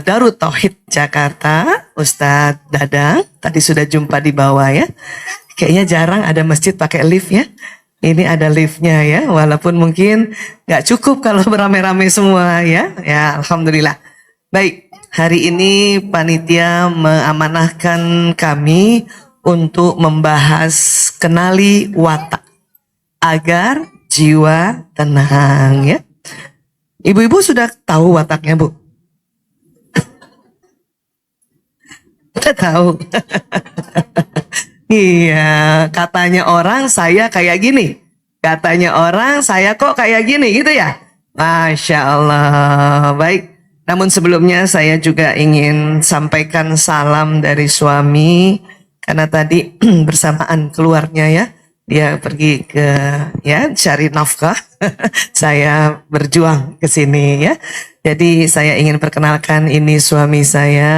Darut Tauhid Jakarta, Ustadz Dadang. Tadi sudah jumpa di bawah ya. Kayaknya jarang ada masjid pakai lift ya. Ini ada liftnya ya, walaupun mungkin nggak cukup kalau beramai-ramai semua ya. Ya, alhamdulillah. Baik, hari ini panitia mengamanahkan kami untuk membahas kenali watak agar jiwa tenang ya. Ibu-ibu sudah tahu wataknya, Bu? Sudah tahu. Iya, katanya orang saya kayak gini. Katanya orang saya kok kayak gini gitu ya. Masya Allah. Baik. Namun sebelumnya saya juga ingin sampaikan salam dari suami. Karena tadi bersamaan keluarnya ya. Dia pergi ke ya cari nafkah. Saya berjuang ke sini ya. Jadi saya ingin perkenalkan ini suami saya.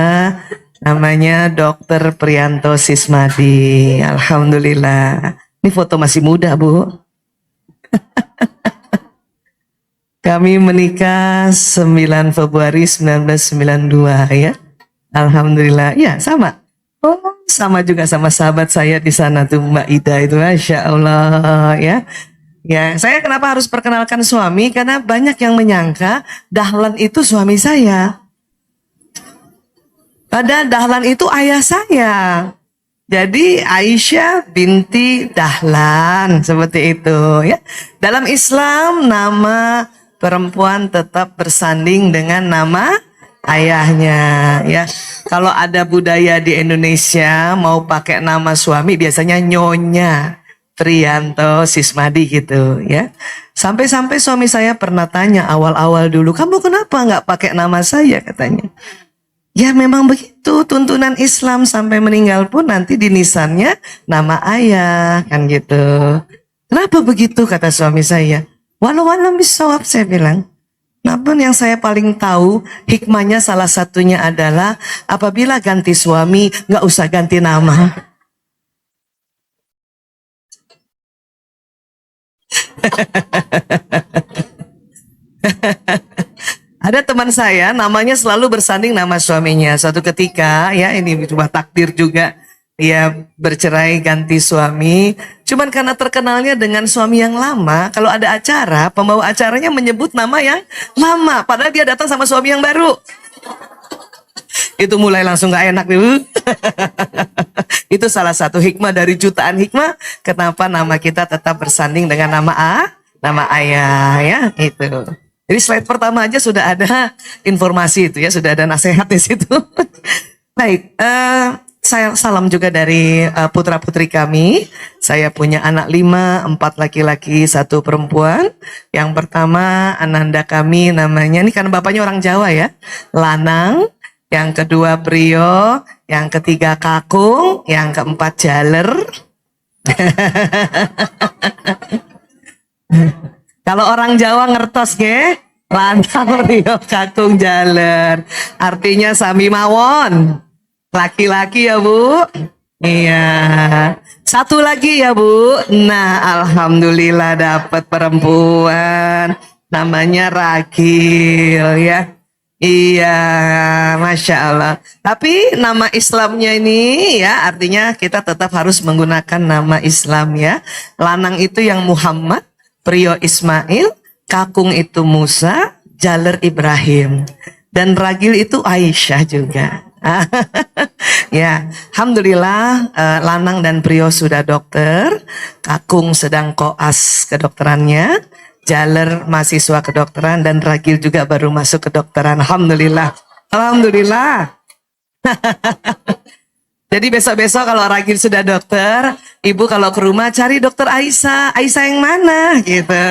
Namanya Dr. Priyanto Sismadi. Alhamdulillah. Ini foto masih muda, Bu. Kami menikah 9 Februari 1992 ya. Alhamdulillah. Ya, sama. Oh, sama juga sama sahabat saya di sana tuh Mbak Ida itu. Masya Allah ya. Ya, saya kenapa harus perkenalkan suami? Karena banyak yang menyangka Dahlan itu suami saya. Padahal Dahlan itu ayah saya. Jadi Aisyah binti Dahlan seperti itu ya. Dalam Islam nama perempuan tetap bersanding dengan nama ayahnya ya. Kalau ada budaya di Indonesia mau pakai nama suami biasanya Nyonya Priyanto Sismadi gitu ya. Sampai-sampai suami saya pernah tanya awal-awal dulu, kamu kenapa nggak pakai nama saya katanya. Ya memang begitu tuntunan Islam sampai meninggal pun nanti di nisannya nama ayah kan gitu. Kenapa begitu kata suami saya? Walau-walau bisawab saya bilang. Namun yang saya paling tahu hikmahnya salah satunya adalah apabila ganti suami nggak usah ganti nama. Ada teman saya namanya selalu bersanding nama suaminya. Suatu ketika ya ini cuma takdir juga dia bercerai ganti suami. Cuman karena terkenalnya dengan suami yang lama, kalau ada acara pembawa acaranya menyebut nama yang lama. Padahal dia datang sama suami yang baru. Itu mulai langsung gak enak nih. Itu salah satu hikmah dari jutaan hikmah. Kenapa nama kita tetap bersanding dengan nama ayah ya itu. Jadi slide pertama aja sudah ada informasi itu ya, sudah ada nasihat di situ. Baik, saya salam juga dari putra-putri kami. Saya punya anak 5, 4 laki-laki, 1 perempuan. Yang pertama ananda kami namanya, ini kan bapaknya orang Jawa ya, Lanang. Yang kedua Prio, yang ketiga Kakung, yang keempat Jaler. Kalau orang Jawa ngertos ge, Lanang Rio Kakung Jaler. Artinya sami mawon. Laki-laki ya, Bu? Iya. 1 lagi ya, Bu. Nah, alhamdulillah dapat perempuan. Namanya Ragil ya. Iya, Masya Allah. Tapi nama Islamnya ini ya artinya kita tetap harus menggunakan nama Islam ya. Lanang itu yang Muhammad, Prio Ismail, Kakung itu Musa, Jaler Ibrahim, dan Ragil itu Aisyah juga. Ya, alhamdulillah Lanang dan Prio sudah dokter, Kakung sedang koas kedokterannya, Jaler mahasiswa kedokteran, dan Ragil juga baru masuk kedokteran. Alhamdulillah, alhamdulillah. Jadi besok-besok kalau Ragil sudah dokter, ibu kalau ke rumah cari dokter Aisyah. Aisyah yang mana gitu.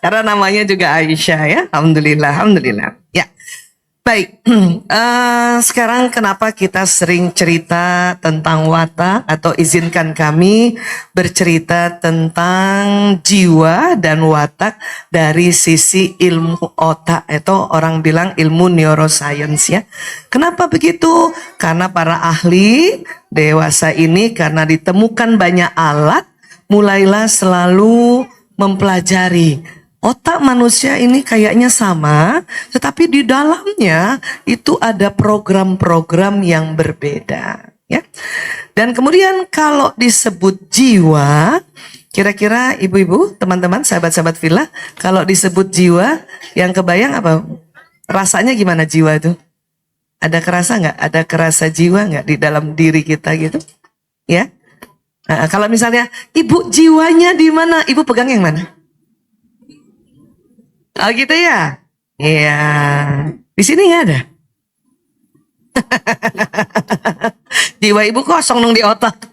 Karena namanya juga Aisyah ya. Alhamdulillah, alhamdulillah. Ya. Baik, sekarang kenapa kita sering cerita tentang watak atau izinkan kami bercerita tentang jiwa dan watak dari sisi ilmu otak atau orang bilang ilmu neuroscience ya. Kenapa begitu? Karena para ahli dewasa ini karena ditemukan banyak alat, mulailah selalu mempelajari Otak manusia ini kayaknya sama, tetapi di dalamnya itu ada program-program yang berbeda, ya. Dan kemudian kalau disebut jiwa, kira-kira ibu-ibu, teman-teman, sahabat-sahabat Villa, kalau disebut jiwa, yang kebayang apa? Rasanya gimana jiwa itu? Ada kerasa nggak? Ada kerasa jiwa nggak di dalam diri kita gitu? Ya. Nah, kalau misalnya ibu jiwanya di mana? Ibu pegang yang mana? Oh gitu ya? Iya. Di sini nggak ada. Jiwa ibu kosong dong di otak.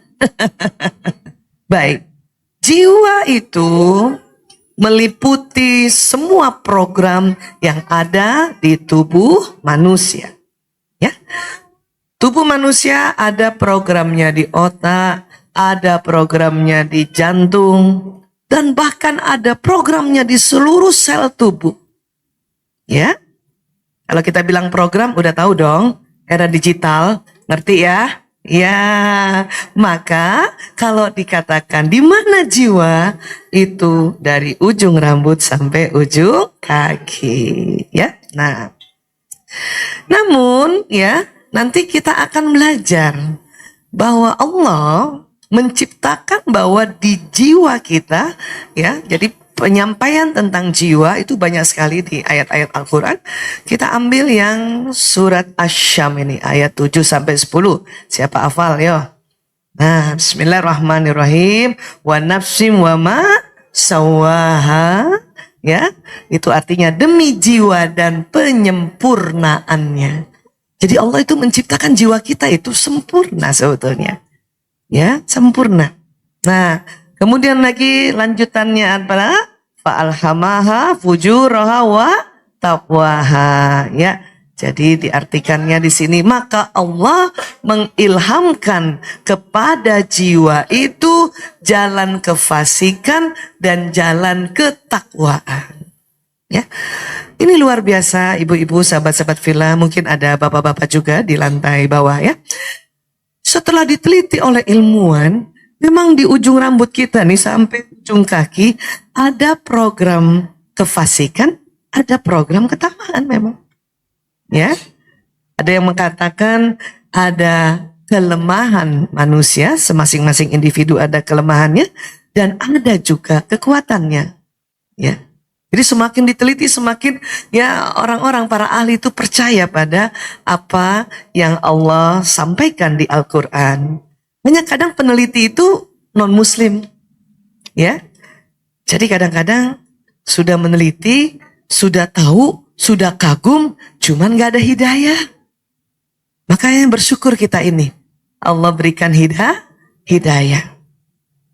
Baik. Jiwa itu meliputi semua program yang ada di tubuh manusia. Ya. Tubuh manusia ada programnya di otak, ada programnya di jantung, dan bahkan ada programnya di seluruh sel tubuh. Ya. Kalau kita bilang program udah tahu dong, era digital, ngerti ya? Ya. Maka kalau dikatakan di mana jiwa, itu dari ujung rambut sampai ujung kaki, ya. Nah, namun ya, nanti kita akan belajar bahwa Allah menciptakan bahwa di jiwa kita, ya, jadi penyampaian tentang jiwa itu banyak sekali di ayat-ayat Al-Quran. Kita ambil yang surat Asy-Syam ini, ayat 7 sampai 10. Siapa hafal, yo? Nah, bismillahirrahmanirrahim. Wa nafsim wa ma sawaha. Ya, itu artinya demi jiwa dan penyempurnaannya. Jadi Allah itu menciptakan jiwa kita itu sempurna sebetulnya. Ya, sempurna. Nah, kemudian lagi lanjutannya adalah fa'alhamaha fujuraha wa taqwaha, ya. Jadi diartikannya di sini, maka Allah mengilhamkan kepada jiwa itu jalan kefasikan dan jalan ketakwaan. Ya. Ini luar biasa, ibu-ibu, sahabat-sahabat Villa, mungkin ada bapak-bapak juga di lantai bawah, ya. Setelah diteliti oleh ilmuwan, memang di ujung rambut kita nih sampai ujung kaki ada program kefasikan, ada program ketakwaan memang. Ya. Ada yang mengatakan ada kelemahan manusia, semasing-masing individu ada kelemahannya dan ada juga kekuatannya. Ya. Jadi semakin diteliti semakin ya orang-orang para ahli itu percaya pada apa yang Allah sampaikan di Al-Quran. Hanya kadang peneliti itu non-muslim. Ya. Jadi kadang-kadang sudah meneliti, sudah tahu, sudah kagum, cuman gak ada hidayah. Makanya bersyukur kita ini. Allah berikan hidayah.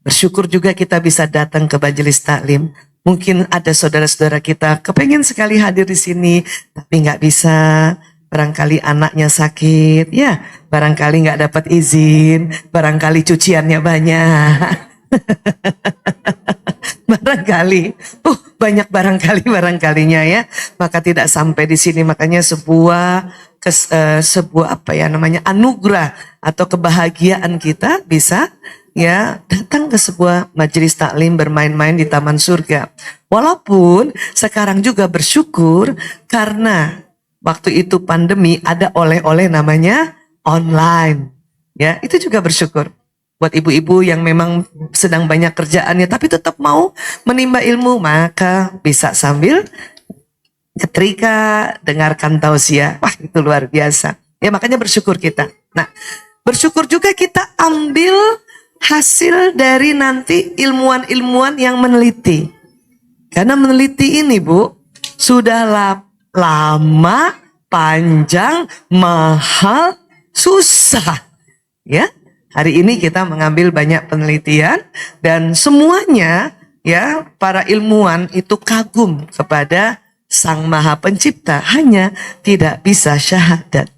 Bersyukur juga kita bisa datang ke majelis taklim. Mungkin ada saudara-saudara kita kepengen sekali hadir di sini, tapi nggak bisa. Barangkali anaknya sakit, ya. Barangkali nggak dapat izin, barangkali cuciannya banyak. Barangkali, banyak barangkalinya ya. Maka tidak sampai di sini. Makanya sebuah apa ya namanya anugerah atau kebahagiaan kita bisa ya datang ke sebuah majelis taklim bermain-main di taman surga. Walaupun sekarang juga bersyukur karena waktu itu pandemi ada oleh-oleh namanya online. Ya, itu juga bersyukur. Buat ibu-ibu yang memang sedang banyak kerjaannya tapi tetap mau menimba ilmu, maka bisa sambil ketika dengarkan tausiah. Wah, itu luar biasa. Ya, makanya bersyukur kita. Nah, bersyukur juga kita ambil hasil dari nanti ilmuwan-ilmuwan yang meneliti. Karena meneliti ini, Bu, sudah lama, panjang, mahal, susah. Ya, hari ini kita mengambil banyak penelitian dan semuanya ya para ilmuwan itu kagum kepada Sang Maha Pencipta, hanya tidak bisa syahadat.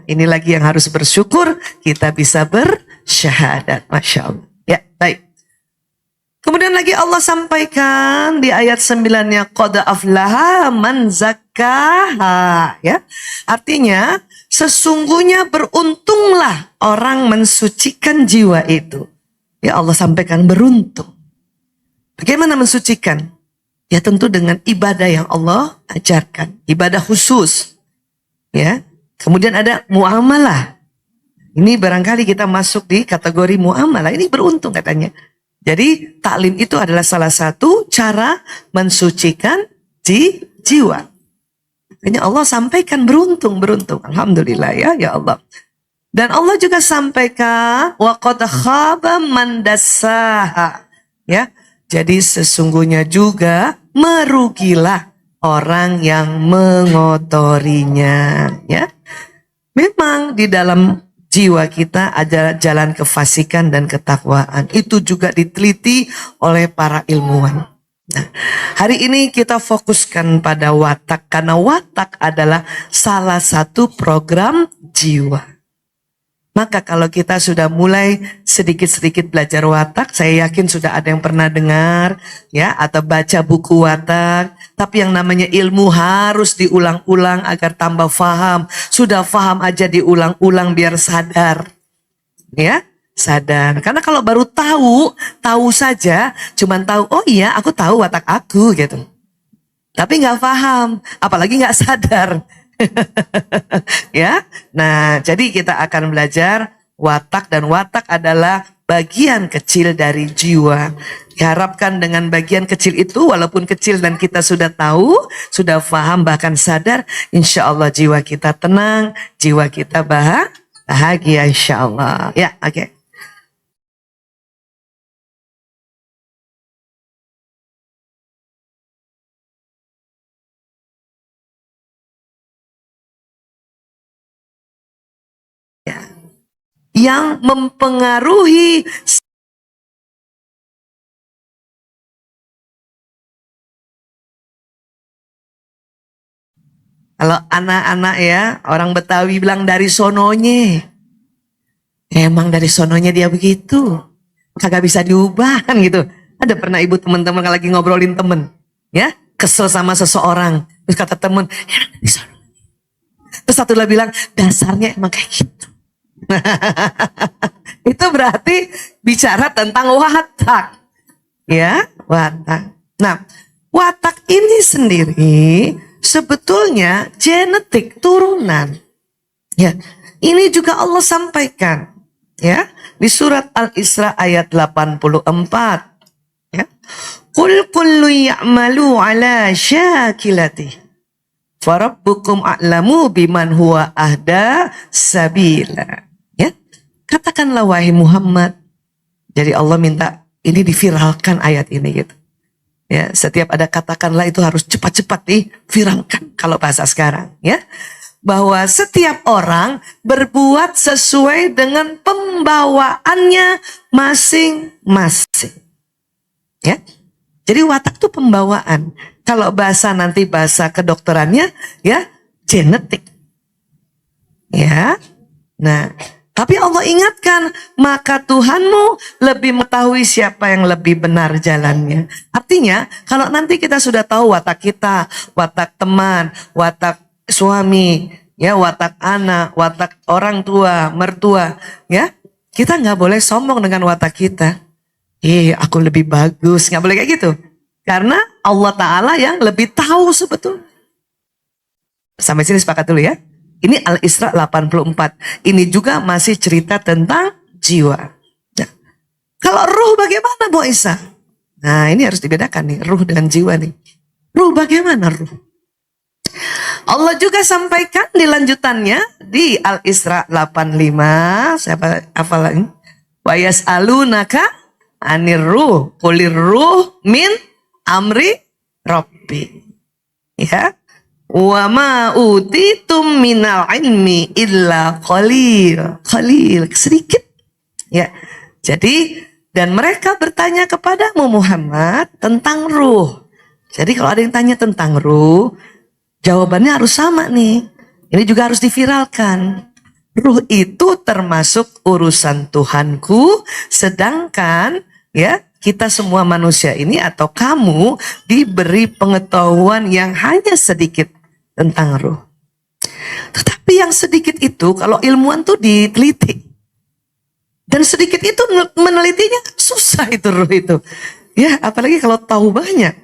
Ini lagi yang harus bersyukur kita bisa bersyahadat. Masya Allah. Ya, baik. Kemudian lagi Allah sampaikan di ayat 9-nya qad aflaha man zakkaha, ya. Artinya sesungguhnya beruntunglah orang mensucikan jiwa itu. Ya, Allah sampaikan beruntung. Bagaimana mensucikan? Ya tentu dengan ibadah yang Allah ajarkan, ibadah khusus. Ya. Kemudian ada muamalah. Ini barangkali kita masuk di kategori muamalah. Ini beruntung katanya. Jadi taklim itu adalah salah satu cara mensucikan jiwa. Ini Allah sampaikan beruntung. Alhamdulillah ya Allah. Dan Allah juga sampaikan wa qad khaba man dassaha. Ya. Jadi sesungguhnya juga merugilah orang yang mengotorinya, ya. Memang di dalam jiwa kita ada jalan kefasikan dan ketakwaan. Itu juga diteliti oleh para ilmuwan. Nah, hari ini kita fokuskan pada watak karena watak adalah salah satu program jiwa. Maka kalau kita sudah mulai sedikit-sedikit belajar watak, saya yakin sudah ada yang pernah dengar ya atau baca buku watak. Tapi yang namanya ilmu harus diulang-ulang agar tambah faham. Sudah faham aja diulang-ulang biar sadar. Ya, sadar. Karena kalau baru tahu saja, cuman tahu, oh iya aku tahu watak aku gitu. Tapi nggak paham, apalagi nggak sadar. Ya, nah jadi kita akan belajar watak dan watak adalah bagian kecil dari jiwa. Diharapkan dengan bagian kecil itu walaupun kecil dan kita sudah tahu, sudah paham bahkan sadar, insya Allah jiwa kita tenang, jiwa kita bahagia insya Allah. Ya, oke. Yang mempengaruhi kalau anak-anak ya orang Betawi bilang dari sononya, emang dari sononya dia begitu, kagak bisa diubah kan gitu. Ada pernah ibu teman-teman lagi ngobrolin temen, ya kesel sama seseorang, terus kata temen, emang dari sono. Terus satu lagi bilang dasarnya emang kayak gitu. Itu berarti bicara tentang watak. Ya, watak. Nah, watak ini sendiri sebetulnya genetik turunan. Ya, ini juga Allah sampaikan. Ya, di surat Al-Isra ayat 84. Ya. Qul kullu ya'malu ala syakilati. Farabbukum a'lamu biman huwa ahda sabila. Ya, katakanlah wahai Muhammad. Jadi Allah minta ini diviralkan ayat ini gitu. Ya, setiap ada katakanlah itu harus cepat-cepat diviralkan kalau bahasa sekarang, ya. Bahwa setiap orang berbuat sesuai dengan pembawaannya masing-masing. Ya. Jadi watak itu pembawaan. Kalau nanti bahasa kedokterannya ya genetik. Ya. Nah, tapi Allah ingatkan, maka Tuhanmu lebih mengetahui siapa yang lebih benar jalannya. Artinya, kalau nanti kita sudah tahu watak kita, watak teman, watak suami, ya watak anak, watak orang tua, mertua, ya kita nggak boleh sombong dengan watak kita. Aku lebih bagus, nggak boleh kayak gitu. Karena Allah Ta'ala yang lebih tahu sebetulnya. Sampai sini sepakat dulu ya. Ini Al-Isra 84. Ini juga masih cerita tentang jiwa. Nah, kalau ruh bagaimana Bu Isa? Nah ini harus dibedakan nih, ruh dengan jiwa nih. Ruh bagaimana ruh? Allah juga sampaikan di lanjutannya di Al-Isra 85. Siapa hafal lagi? Wa yas'alunaka anir ruh, qulir ruh min amri rabbi. Ya. Wa ma utitum minal ilmi illa qalil. Qalil, sedikit. Ya. Jadi dan mereka bertanya kepadamu Muhammad tentang ruh. Jadi kalau ada yang tanya tentang ruh, jawabannya harus sama nih. Ini juga harus diviralkan. Ruh itu termasuk urusan Tuhanku, sedangkan ya kita semua manusia ini atau kamu diberi pengetahuan yang hanya sedikit tentang ruh. Tetapi yang sedikit itu kalau ilmuwan tuh diteliti. Dan sedikit itu menelitinya susah itu ruh itu. Ya apalagi kalau tahu banyak.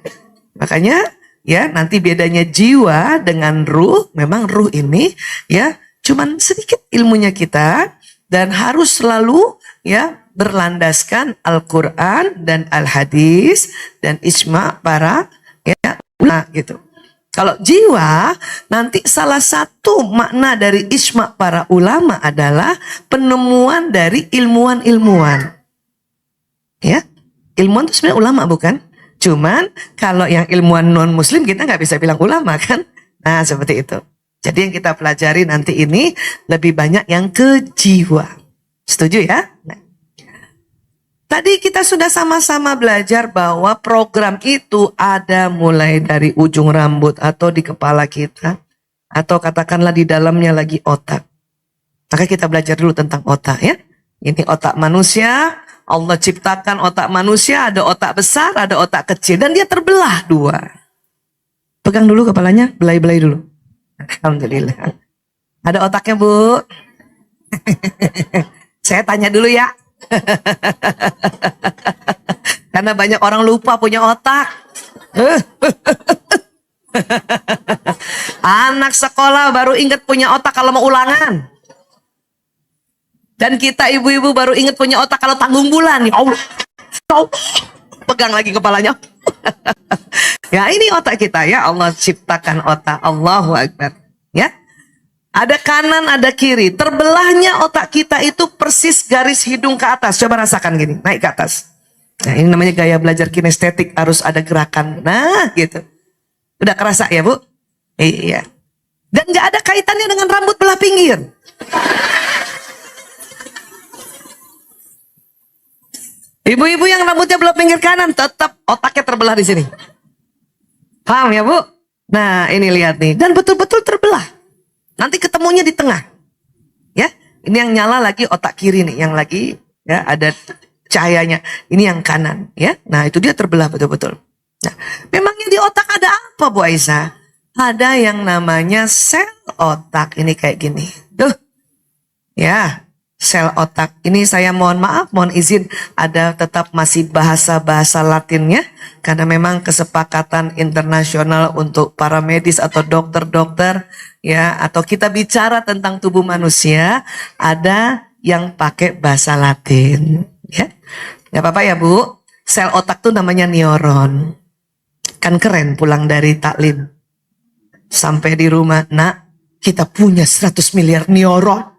Makanya ya nanti bedanya jiwa dengan ruh, memang ruh ini ya cuman sedikit ilmunya kita dan harus selalu ya berlandaskan Al-Quran dan Al-Hadis dan ijma para ya ulama gitu. Kalau jiwa, nanti salah satu makna dari ijma para ulama adalah penemuan dari ilmuwan-ilmuwan. Ya, ilmuwan itu sebenarnya ulama bukan? Cuman kalau yang ilmuwan non-muslim kita nggak bisa bilang ulama kan? Nah seperti itu. Jadi yang kita pelajari nanti ini lebih banyak yang ke jiwa. Setuju ya? Nah. Tadi kita sudah sama-sama belajar bahwa program itu ada mulai dari ujung rambut atau di kepala kita. Atau katakanlah di dalamnya lagi otak. Maka kita belajar dulu tentang otak ya. Ini otak manusia. Allah ciptakan otak manusia. Ada otak besar, ada otak kecil. Dan dia terbelah dua. Pegang dulu kepalanya, belai-belai dulu. Alhamdulillah. Ada otaknya Bu. Saya tanya dulu ya. Karena banyak orang lupa punya otak. Anak sekolah baru ingat punya otak kalau mau ulangan. Dan kita ibu-ibu baru ingat punya otak kalau tanggung bulan. Ya Allah. Pegang lagi kepalanya. Ya ini otak kita ya. Allah ciptakan otak. Allahu Akbar. Ya. Ada kanan, ada kiri. Terbelahnya otak kita itu persis garis hidung ke atas. Coba rasakan gini, naik ke atas. Nah ini namanya gaya belajar kinestetik, harus ada gerakan. Nah gitu. Udah kerasa ya Bu? Iya. Dan gak ada kaitannya dengan rambut belah pinggir. Ibu-ibu yang rambutnya belah pinggir kanan, tetap otaknya terbelah di sini. Paham ya Bu? Nah ini lihat nih. Dan betul-betul terbelah. Nanti ketemunya di tengah. Ya, ini yang nyala lagi otak kiri nih, yang lagi ya ada cahayanya. Ini yang kanan, ya. Nah, itu dia terbelah betul-betul. Nah, memangnya di otak ada apa, Bu Aisyah? Ada yang namanya sel otak. Ini kayak gini. Tuh. Ya, sel otak. Ini saya mohon maaf, mohon izin ada tetap masih bahasa-bahasa Latinnya karena memang kesepakatan internasional untuk para medis atau dokter-dokter ya, atau kita bicara tentang tubuh manusia, ada yang pakai bahasa Latin, ya. Gak apa-apa ya Bu, sel otak tuh namanya neuron. Kan keren pulang dari taklim. Sampai di rumah, nak, kita punya 100 miliar neuron.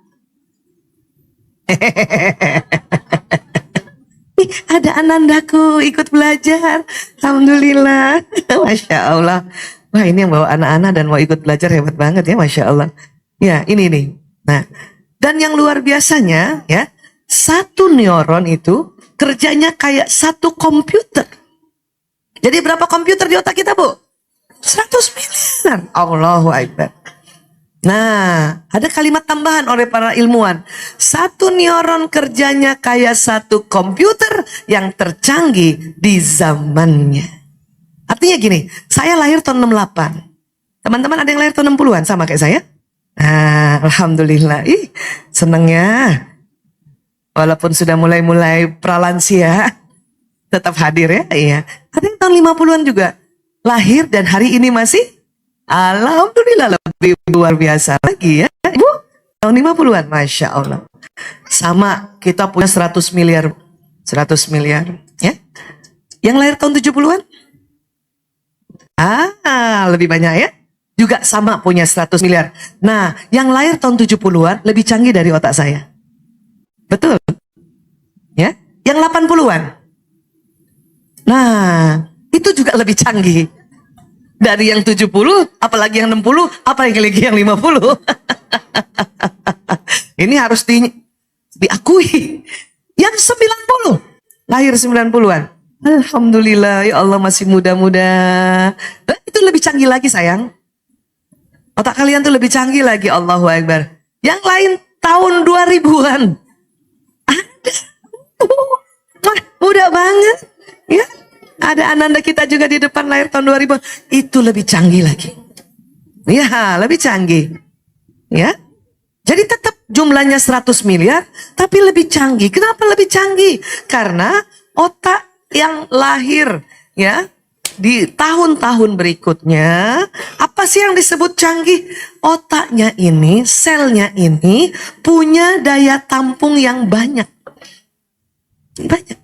Ada anandaku ikut belajar. Alhamdulillah. Masya Allah. Wah ini yang bawa anak-anak dan mau ikut belajar hebat banget ya, Masya Allah. Ya ini nih. Nah, dan yang luar biasanya ya, satu neuron itu kerjanya kayak satu komputer. Jadi berapa komputer di otak kita Bu? 100 miliar. Allahu Akbar. Nah, ada kalimat tambahan oleh para ilmuwan. Satu neuron kerjanya kayak satu komputer yang tercanggih di zamannya. Artinya gini, saya lahir tahun 68. Teman-teman ada yang lahir tahun 60-an sama kayak saya? Nah, Alhamdulillah. Ih, senengnya. Walaupun sudah mulai-mulai pralansia, tetap hadir ya. Iya. Ada yang tahun 50-an juga. Lahir dan hari ini masih, alhamdulillah lebih luar biasa lagi ya. Ibu, tahun 50-an, Masya Allah. Sama, kita punya 100 miliar. 100 miliar. Ya. Yang lahir tahun 70-an? Lebih banyak ya. Juga sama punya 100 miliar. Nah, yang lahir tahun 70-an lebih canggih dari otak saya. Betul. Ya. Yang 80-an. Nah, itu juga lebih canggih. Dari yang 70, apalagi yang 60, apalagi yang 50. Ini harus diakui. Yang 90, lahir 90-an. Alhamdulillah, ya Allah masih muda-muda. Itu lebih canggih lagi sayang. Otak kalian tuh lebih canggih lagi, Allahu Akbar. Yang lain tahun 2000-an. Ada. Muda banget. Ya. Ada ananda kita juga di depan lahir tahun 2000. Itu lebih canggih lagi. Ya, lebih canggih. Ya. Jadi tetap jumlahnya 100 miliar, tapi lebih canggih. Kenapa lebih canggih? Karena otak yang lahir ya di tahun-tahun berikutnya, apa sih yang disebut canggih? Otaknya ini, selnya ini punya daya tampung yang banyak. Banyak.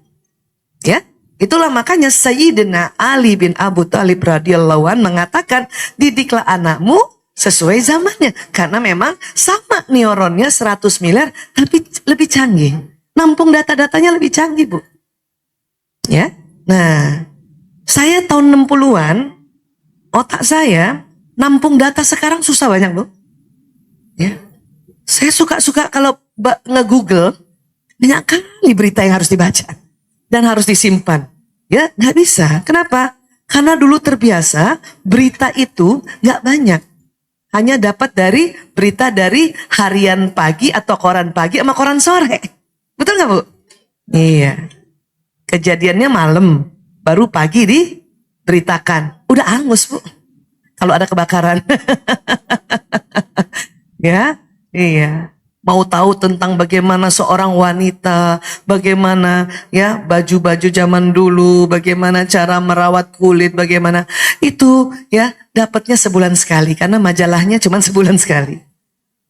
Ya, itulah makanya Sayyidina Ali bin Abu Thalib radhiyallahu an mengatakan, didiklah anakmu sesuai zamannya. Karena memang sama neuronnya 100 miliar, tapi lebih canggih. Nampung data-datanya lebih canggih, Bu. Ya, nah, saya tahun 60-an, otak saya nampung data sekarang susah banyak, Bu. Ya, saya suka-suka kalau nge-google, banyak kali berita yang harus dibaca dan harus disimpan. Ya, nggak bisa. Kenapa? Karena dulu terbiasa berita itu nggak banyak. Hanya dapat dari berita dari harian pagi atau koran pagi sama koran sore. Betul nggak, Bu? Iya. Kejadiannya malam, baru pagi diberitakan. Udah angus, Bu. Kalau ada kebakaran. Ya, iya. Mau tahu tentang bagaimana seorang wanita, bagaimana ya baju-baju zaman dulu, bagaimana cara merawat kulit, bagaimana itu ya dapatnya sebulan sekali karena majalahnya cuma sebulan sekali.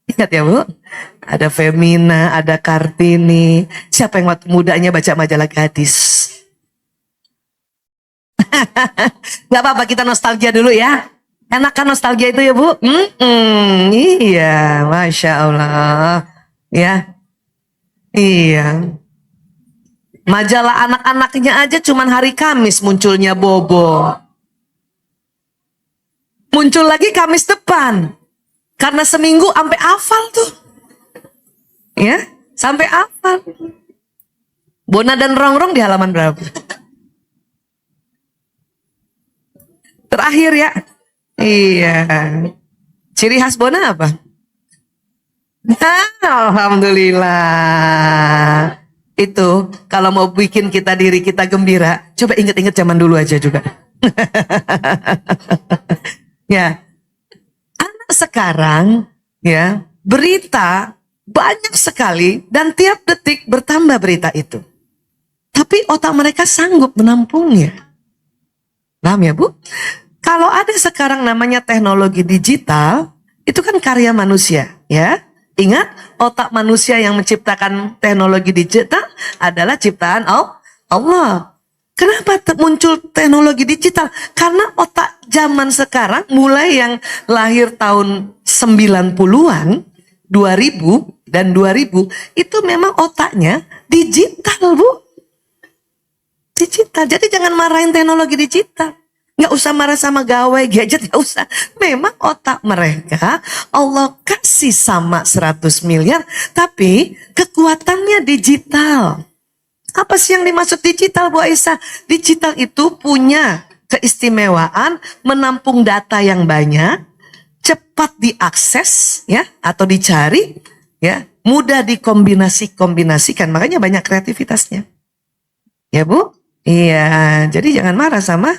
Ingat ya, Bu? Ada Femina, ada Kartini. Siapa yang waktu mudanya baca majalah gadis? Gak apa-apa, kita nostalgia dulu ya. Enak kan nostalgia itu ya, Bu? Iya, Masya Allah. Ya, iya. Majalah anak-anaknya aja cuman hari Kamis munculnya Bobo. Muncul lagi Kamis depan. Karena seminggu sampai hafal tuh. Ya, sampai hafal. Bona dan Rongrong di halaman berapa? Terakhir ya. Iya. Ciri khas Bona apa? Alhamdulillah. Itu kalau mau bikin diri kita gembira, coba inget-inget zaman dulu aja juga. Ya. Anak sekarang ya, berita banyak sekali dan tiap detik bertambah berita itu. Tapi otak mereka sanggup menampungnya. Paham ya, Bu? Kalau ada sekarang namanya teknologi digital, itu kan karya manusia, ya. Ingat, otak manusia yang menciptakan teknologi digital adalah ciptaan Allah. Kenapa muncul teknologi digital? Karena otak zaman sekarang mulai yang lahir tahun 90-an, 2000 dan 2000 itu memang otaknya digital, Bu. Digital. Jadi jangan marahin teknologi digital. Nggak usah marah sama gawe, gadget, nggak usah. Memang otak mereka Allah kasih sama 100 miliar, tapi kekuatannya digital. Apa sih yang dimaksud digital, Bu Aisyah? Digital itu punya keistimewaan menampung data yang banyak, cepat diakses ya atau dicari ya, mudah dikombinasikan. Makanya banyak kreativitasnya. Ya, Bu? Iya, jadi jangan marah sama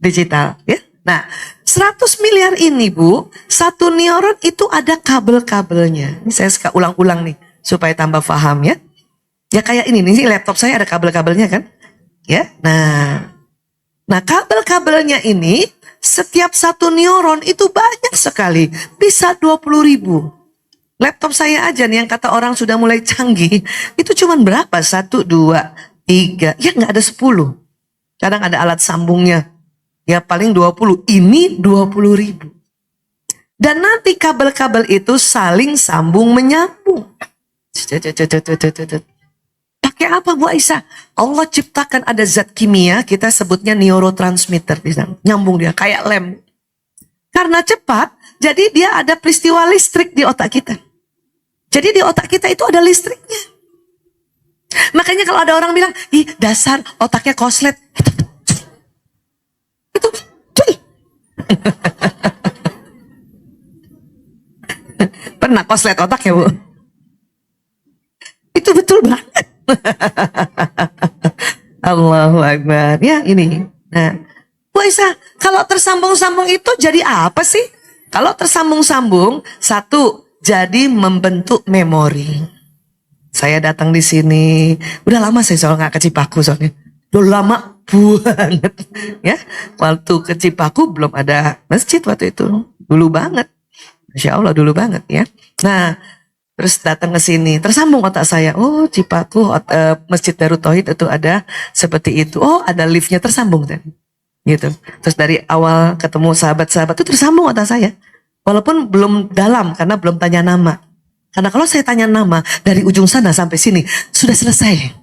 digital ya. Nah, 100 miliar ini, Bu, satu neuron itu ada kabel-kabelnya. Ini saya suka ulang-ulang nih supaya tambah paham ya. Ya kayak ini nih, laptop saya ada kabel-kabelnya kan? Ya. Nah kabel-kabelnya ini setiap satu neuron itu banyak sekali, bisa 20.000. Laptop saya aja nih yang kata orang sudah mulai canggih, itu cuman berapa? 1, 2, 3, ya nggak ada 10. Kadang ada alat sambungnya, ya paling 20. Ini 20.000. Dan nanti kabel-kabel itu saling sambung menyambung. Pakai apa, Bu Aisyah? Allah ciptakan ada zat kimia, kita sebutnya neurotransmitter, nyambung dia kayak lem. Karena cepat, jadi dia ada peristiwa listrik di otak kita. Jadi di otak kita itu ada listriknya. Makanya kalau ada orang bilang, ih dasar otaknya koslet, itu pernah koslet otak ya, Bu? Itu betul banget. Allahu Akbar. Ya ini. Nah, Bu Aisyah, kalau tersambung-sambung itu jadi apa sih? Kalau tersambung-sambung, satu, jadi membentuk memori. Saya datang di sini, udah lama saya soal nggak ke Cipaku soalnya. Udah lama, banget ya. Waktu ke Cipaku belum ada masjid waktu itu, dulu banget, Masya Allah dulu banget ya. Nah terus datang ke sini, tersambung otak saya, oh Cipaku Masjid Darut Tauhid itu ada seperti itu, oh ada liftnya, tersambung tadi gitu. Terus dari awal ketemu sahabat-sahabat itu tersambung otak saya, walaupun belum dalam karena belum tanya nama. Karena kalau saya tanya nama dari ujung sana sampai sini sudah selesai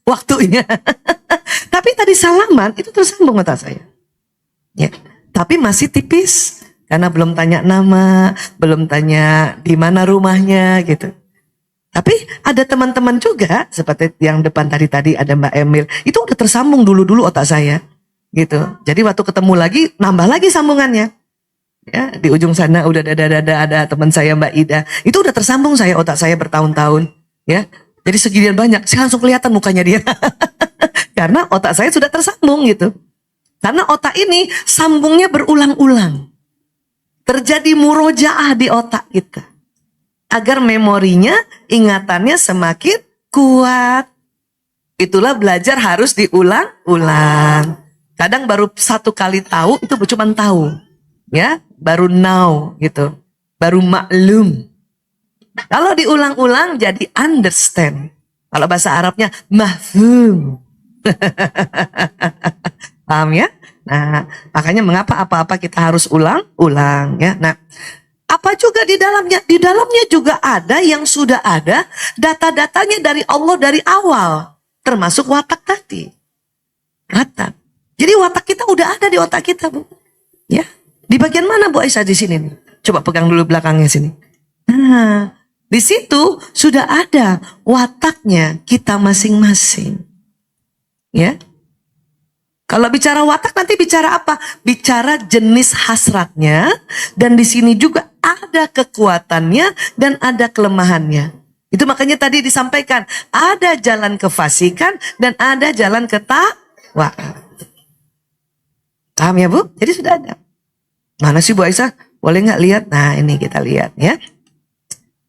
waktunya. Tapi tadi salaman itu tersambung otak saya. Ya, tapi masih tipis karena belum tanya nama, belum tanya di mana rumahnya gitu. Tapi ada teman-teman juga seperti yang depan tadi ada Mbak Emil, itu udah tersambung dulu otak saya gitu. Jadi waktu ketemu lagi nambah lagi sambungannya. Ya, di ujung sana udah ada teman saya Mbak Ida. Itu udah tersambung saya, otak saya bertahun-tahun, ya. Jadi seginian banyak, saya langsung kelihatan mukanya dia. Karena otak saya sudah tersambung gitu. Karena otak ini sambungnya berulang-ulang. Terjadi murojaah di otak kita. Agar memorinya, ingatannya semakin kuat. Itulah belajar harus diulang-ulang. Kadang baru satu kali tahu, itu cuma tahu. Ya, baru know gitu, baru maklum. Kalau diulang-ulang jadi understand. Kalau bahasa Arabnya mafhum. Paham ya? Nah, makanya mengapa apa-apa kita harus ulang-ulang ya. Nah, apa juga di dalamnya? Di dalamnya juga ada yang sudah ada data-datanya dari Allah dari awal, termasuk watak tadi. Watak. Jadi watak kita udah ada di otak kita, Bu. Ya. Di bagian mana Bu Aisyah di sini nih? Coba pegang dulu belakangnya sini. Nah, di situ sudah ada wataknya kita masing-masing. Ya. Kalau bicara watak nanti bicara apa? Bicara jenis hasratnya, dan di sini juga ada kekuatannya dan ada kelemahannya. Itu makanya tadi disampaikan, ada jalan kefasikan dan ada jalan ketakwaan. Paham ya Bu? Jadi sudah ada. Mana sih Bu Aisyah? Boleh nggak lihat? Nah ini kita lihat ya.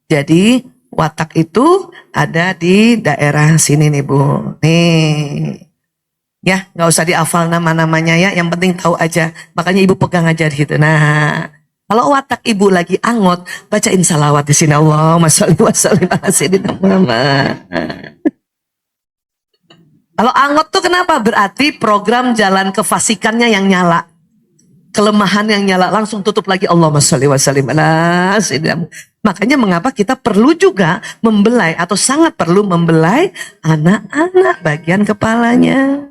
Jadi watak itu ada di daerah sini nih Bu. Nih. Ya nggak usah dihafal nama-namanya ya. Yang penting tahu aja. Makanya Ibu pegang aja gitu. Nah kalau watak Ibu lagi angot, bacain salawat di sini. Allahumma sholli wa sallim ala sayyidina Muhammad. Kalau angot tuh kenapa? Berarti program jalan kefasikannya yang nyala. Kelemahan yang nyala langsung tutup lagi. Allahumma sholli wa sallim ala sayyidina. Makanya mengapa kita perlu juga membelai atau sangat perlu membelai anak-anak bagian kepalanya.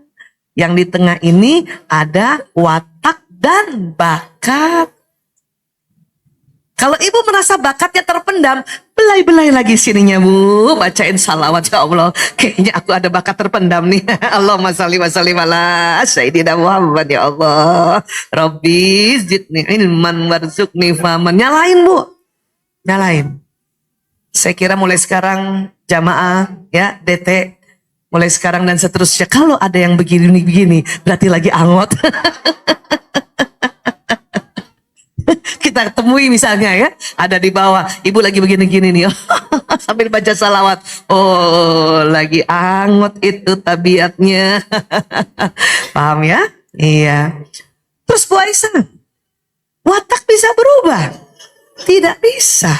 Yang di tengah ini ada watak dan bakat. Kalau Ibu merasa bakatnya terpendam, belai-belai lagi sininya Bu, bacain salawat ya Allah. Kayaknya aku ada bakat terpendam nih. Allahumma sholli wa sallim ala sayyidina Muhammad ya Allah. Rabbi zidni ilman warzuqni faman. Nyalain Bu. Nyalain. Saya kira mulai sekarang jamaah ya DT mulai sekarang dan seterusnya kalau ada yang begini-begini berarti lagi angot. Kita temui misalnya ya, ada di bawah, Ibu lagi begini-gini nih, sambil baca salawat. Oh, lagi angot itu tabiatnya. Paham ya? Iya. Terus Bu Aisyah, watak bisa berubah? Tidak bisa.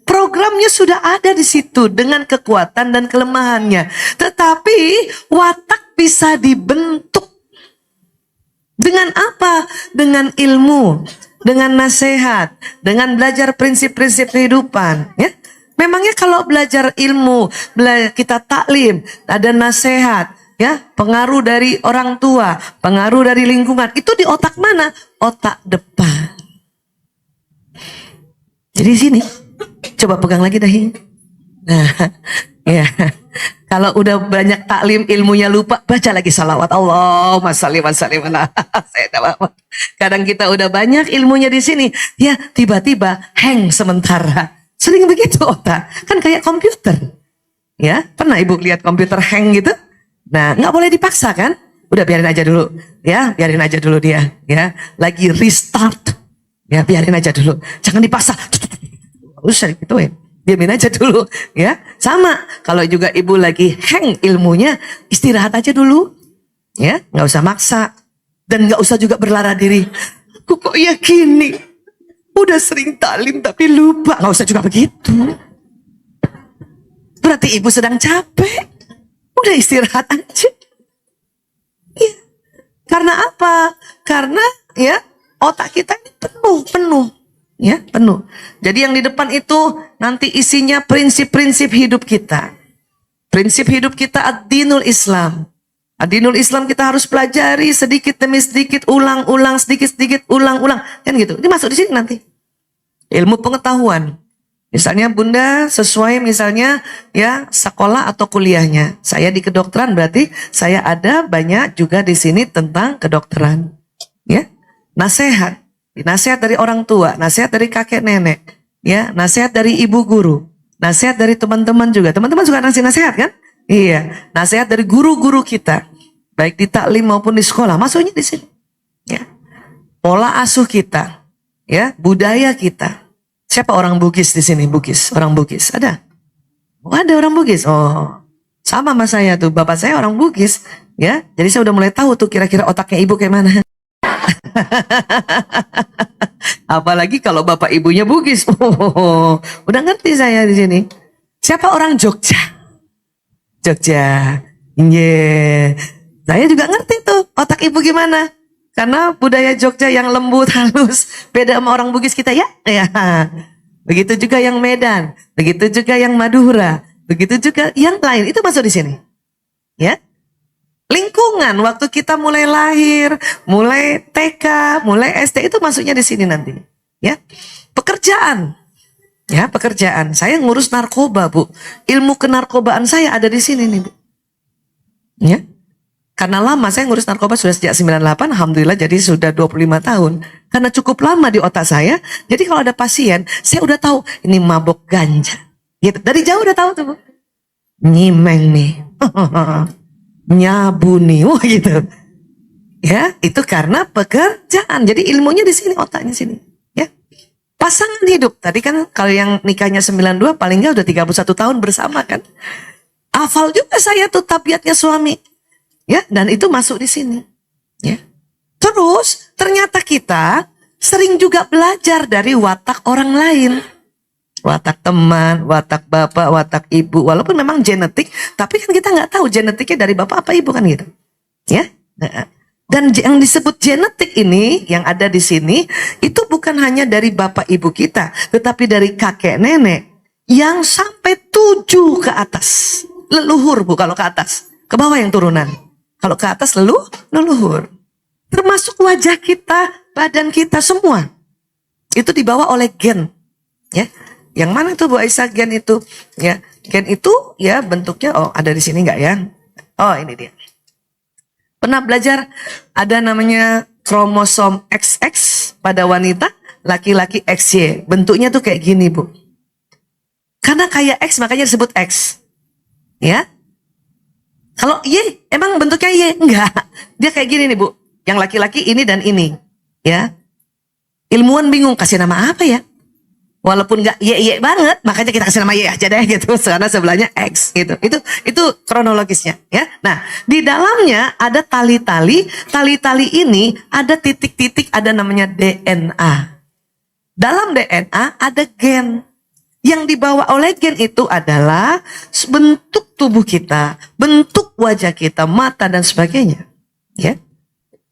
Programnya sudah ada di situ dengan kekuatan dan kelemahannya. Tetapi watak bisa dibentuk. Dengan apa? Dengan ilmu. Dengan nasihat, dengan belajar prinsip-prinsip kehidupan, ya. Memangnya kalau belajar ilmu, kita taklim, ada nasihat, ya, pengaruh dari orang tua, pengaruh dari lingkungan, itu di otak mana? Otak depan. Jadi sini, coba pegang lagi dahi. Nah, ya. Kalau udah banyak taklim ilmunya lupa, baca lagi salawat. Allahumma sholli wa sallim ala sayyidina Muhammad. Kadang kita udah banyak ilmunya di sini, ya tiba-tiba hang sementara. Sering begitu otak, kan kayak komputer. Ya, pernah Ibu lihat komputer hang gitu? Nah, nggak boleh dipaksa kan? Udah biarin aja dulu, ya, biarin aja dulu dia, ya. Lagi restart, ya biarin aja dulu. Jangan dipaksa. Usah gituin. Diamin aja dulu ya. Sama kalau juga Ibu lagi hang ilmunya, istirahat aja dulu Ya, nggak usah maksa. Dan nggak usah juga berlara diri. Aku kok yakini. Udah sering talim tapi lupa. Nggak usah juga begitu. Berarti ibu sedang capek. Udah istirahat aja. Ya. Karena apa? Karena ya otak kita ini penuh. Ya, penuh. Jadi yang di depan itu nanti isinya prinsip-prinsip hidup kita. Prinsip hidup kita ad-dinul Islam. Ad-dinul Islam kita harus pelajari sedikit demi sedikit, ulang-ulang, sedikit-sedikit, ulang-ulang. Kan gitu. Ini masuk di sini nanti. Ilmu pengetahuan. Misalnya Bunda sesuai misalnya ya sekolah atau kuliahnya. Saya di kedokteran berarti saya ada banyak juga di sini tentang kedokteran. Ya. Nasihat. Nasihat dari orang tua, nasihat dari kakek nenek, ya, nasihat dari ibu guru, nasihat dari teman-teman juga. Teman-teman suka ngasih nasihat kan? Iya, nasihat dari guru-guru kita, baik di taklim maupun di sekolah, masuknya di sini. Ya. Pola asuh kita, ya, budaya kita. Siapa orang Bugis di sini? Bugis, orang Bugis ada? Oh, ada orang Bugis. Oh, sama sama saya tuh, bapak saya orang Bugis, ya. Jadi saya udah mulai tahu tuh kira-kira otaknya ibu kayak mana. Apalagi kalau bapak ibunya Bugis. Oh, udah ngerti saya di sini. Siapa orang Jogja? Jogja. Yeah. Saya juga ngerti tuh otak ibu gimana. Karena budaya Jogja yang lembut, halus, beda sama orang Bugis kita ya. Ya. Begitu juga yang Medan, begitu juga yang Madura, begitu juga yang lain. Itu masuk di sini. Ya. Lingkungan waktu kita mulai lahir, mulai TK, mulai SD itu masuknya di sini nanti. Ya. Pekerjaan. Ya, pekerjaan. Saya ngurus narkoba, Bu. Ilmu kenarkobaan saya ada di sini nih, Bu. Ya. Karena lama saya ngurus narkoba sudah sejak 98, alhamdulillah jadi sudah 25 tahun. Karena cukup lama di otak saya, jadi kalau ada pasien, saya udah tahu ini mabok ganja. Gitu. Dari jauh udah tahu tuh, Bu. Nyimeng nih. Nyabu nih, wah gitu. Ya, itu karena pekerjaan. Jadi ilmunya di sini, otaknya sini. Ya. Pasangan hidup. Tadi kan kalau yang nikahnya 92 paling enggak udah 31 tahun bersama kan. Hafal juga saya tuh tabiatnya suami. Ya, dan itu masuk di sini. Ya. Terus ternyata kita sering juga belajar dari watak orang lain. Watak teman, watak bapak, watak ibu. Walaupun memang genetik, tapi kan kita nggak tahu genetiknya dari bapak apa ibu kan gitu. Ya. Dan yang disebut genetik ini, yang ada di sini, itu bukan hanya dari bapak ibu kita, tetapi dari kakek nenek yang sampai 7 ke atas. Leluhur, Bu, kalau ke atas. Ke bawah yang turunan. Kalau ke atas leluhur. Termasuk wajah kita, badan kita semua. Itu dibawa oleh gen. Ya. Yang mana tuh Bu Aisyah gen itu? Ya, gen itu ya bentuknya ada di sini enggak ya? Oh, ini dia. Pernah belajar ada namanya kromosom XX pada wanita, laki-laki XY. Bentuknya tuh kayak gini, Bu. Karena kayak X makanya disebut X. Ya. Kalau Y emang bentuknya Y? Enggak. Dia kayak gini nih, Bu. Yang laki-laki ini dan ini. Ya. Ilmuwan bingung kasih nama apa ya? Walaupun nggak ye banget, makanya kita kasih nama ye aja deh gitu, karena sebelahnya X gitu. Itu kronologisnya ya. Nah, di dalamnya ada tali-tali ini ada titik-titik, ada namanya DNA. Dalam DNA ada gen. Yang dibawa oleh gen itu adalah bentuk tubuh kita, bentuk wajah kita, mata dan sebagainya. Ya.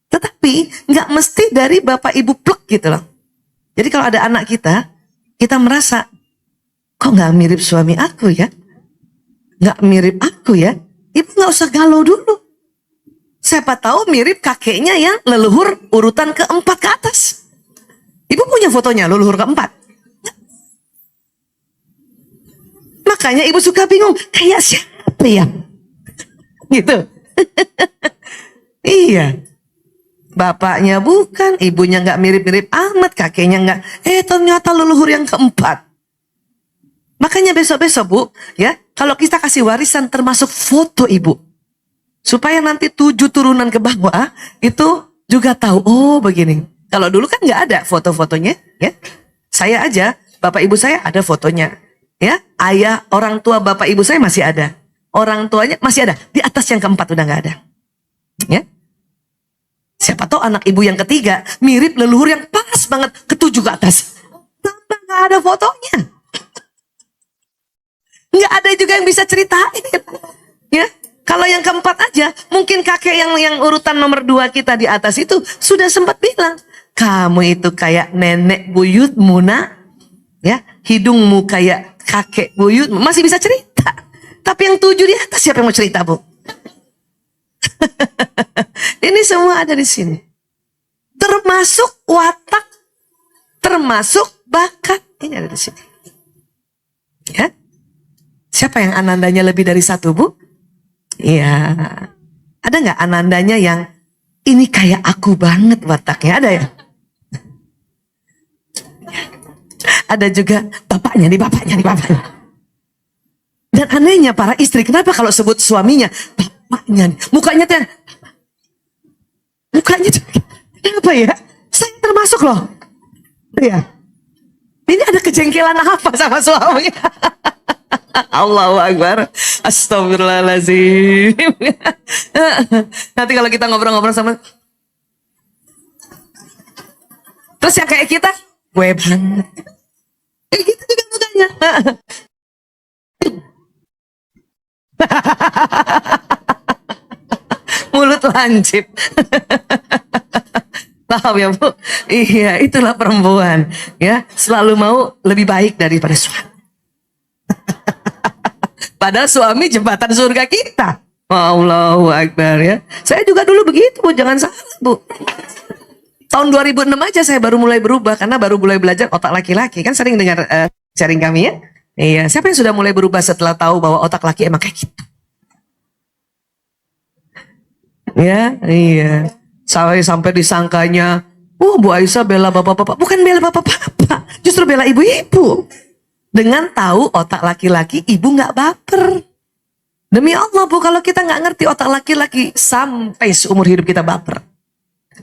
Tetapi nggak mesti dari bapak ibu plek gitu loh. Jadi kalau ada anak kita merasa, kok nggak mirip suami aku ya? Nggak mirip aku ya? Ibu nggak usah galau dulu. Siapa tahu mirip kakeknya yang leluhur urutan keempat ke atas. Ibu punya fotonya leluhur keempat. Makanya ibu suka bingung, kayak siapa ya? Gitu. Iya. Bapaknya bukan, ibunya nggak mirip-mirip amat, kakeknya nggak. Ternyata leluhur yang keempat. Makanya besok-besok Bu, ya, kalau kita kasih warisan termasuk foto ibu, supaya nanti 7 turunan ke bawah itu juga tahu. Oh begini. Kalau dulu kan nggak ada foto-fotonya, ya. Saya aja, bapak ibu saya ada fotonya, ya. Ayah, orang tua bapak ibu saya masih ada. Orang tuanya masih ada. Di atas yang keempat udah nggak ada, ya. Siapa tahu anak ibu yang ketiga mirip leluhur yang pas banget ketujuh ke atas. Tambah nggak ada fotonya. Nggak ada juga yang bisa ceritain. Ya, kalau yang keempat aja, mungkin kakek yang urutan nomor 2 kita di atas itu sudah sempat bilang, kamu itu kayak nenek buyutmu nak, ya, hidungmu kayak kakek buyut, masih bisa cerita. Tapi yang 7 di atas siapa yang mau cerita, Bu? Ini semua ada di sini. Termasuk watak, termasuk bakat, ini ada di sini. Ya. Siapa yang anandanya lebih dari 1, Bu? Iya. Ada nggak anandanya yang ini kayak aku banget wataknya? Ada ya? Ada juga bapaknya nih, bapaknya nih, bapaknya. Dan anehnya para istri, kenapa kalau sebut suaminya bapaknya nih? Mukanya tuh, mukanya tuh, kenapa ya? Saya termasuk loh. Iya. Ini ada kejengkelan apa sama suami? Allahu Akbar. Astagfirullahaladzim. Nanti kalau kita ngobrol-ngobrol sama, terus yang kayak kita, gue banget. Kayak gitu juga mukanya. Mulut lancip. Paham ya, Bu? Iya, itulah perempuan. Ya, selalu mau lebih baik daripada suami. Padahal suami jembatan surga kita. Allahu Akbar ya. Saya juga dulu begitu, Bu. Jangan salah, Bu. Tahun 2006 aja saya baru mulai berubah. Karena baru mulai belajar otak laki-laki. Kan sering dengar sharing kami ya. Iya. Siapa yang sudah mulai berubah setelah tahu bahwa otak laki emang kayak gitu? Ya, iya. Sampai disangkanya, Bu Aisyah bela bapak-bapak. Bukan bela bapak-bapak. Justru bela ibu-ibu. Dengan tahu otak laki-laki, ibu nggak baper. Demi Allah, Bu, kalau kita nggak ngerti otak laki-laki, sampai seumur hidup kita baper.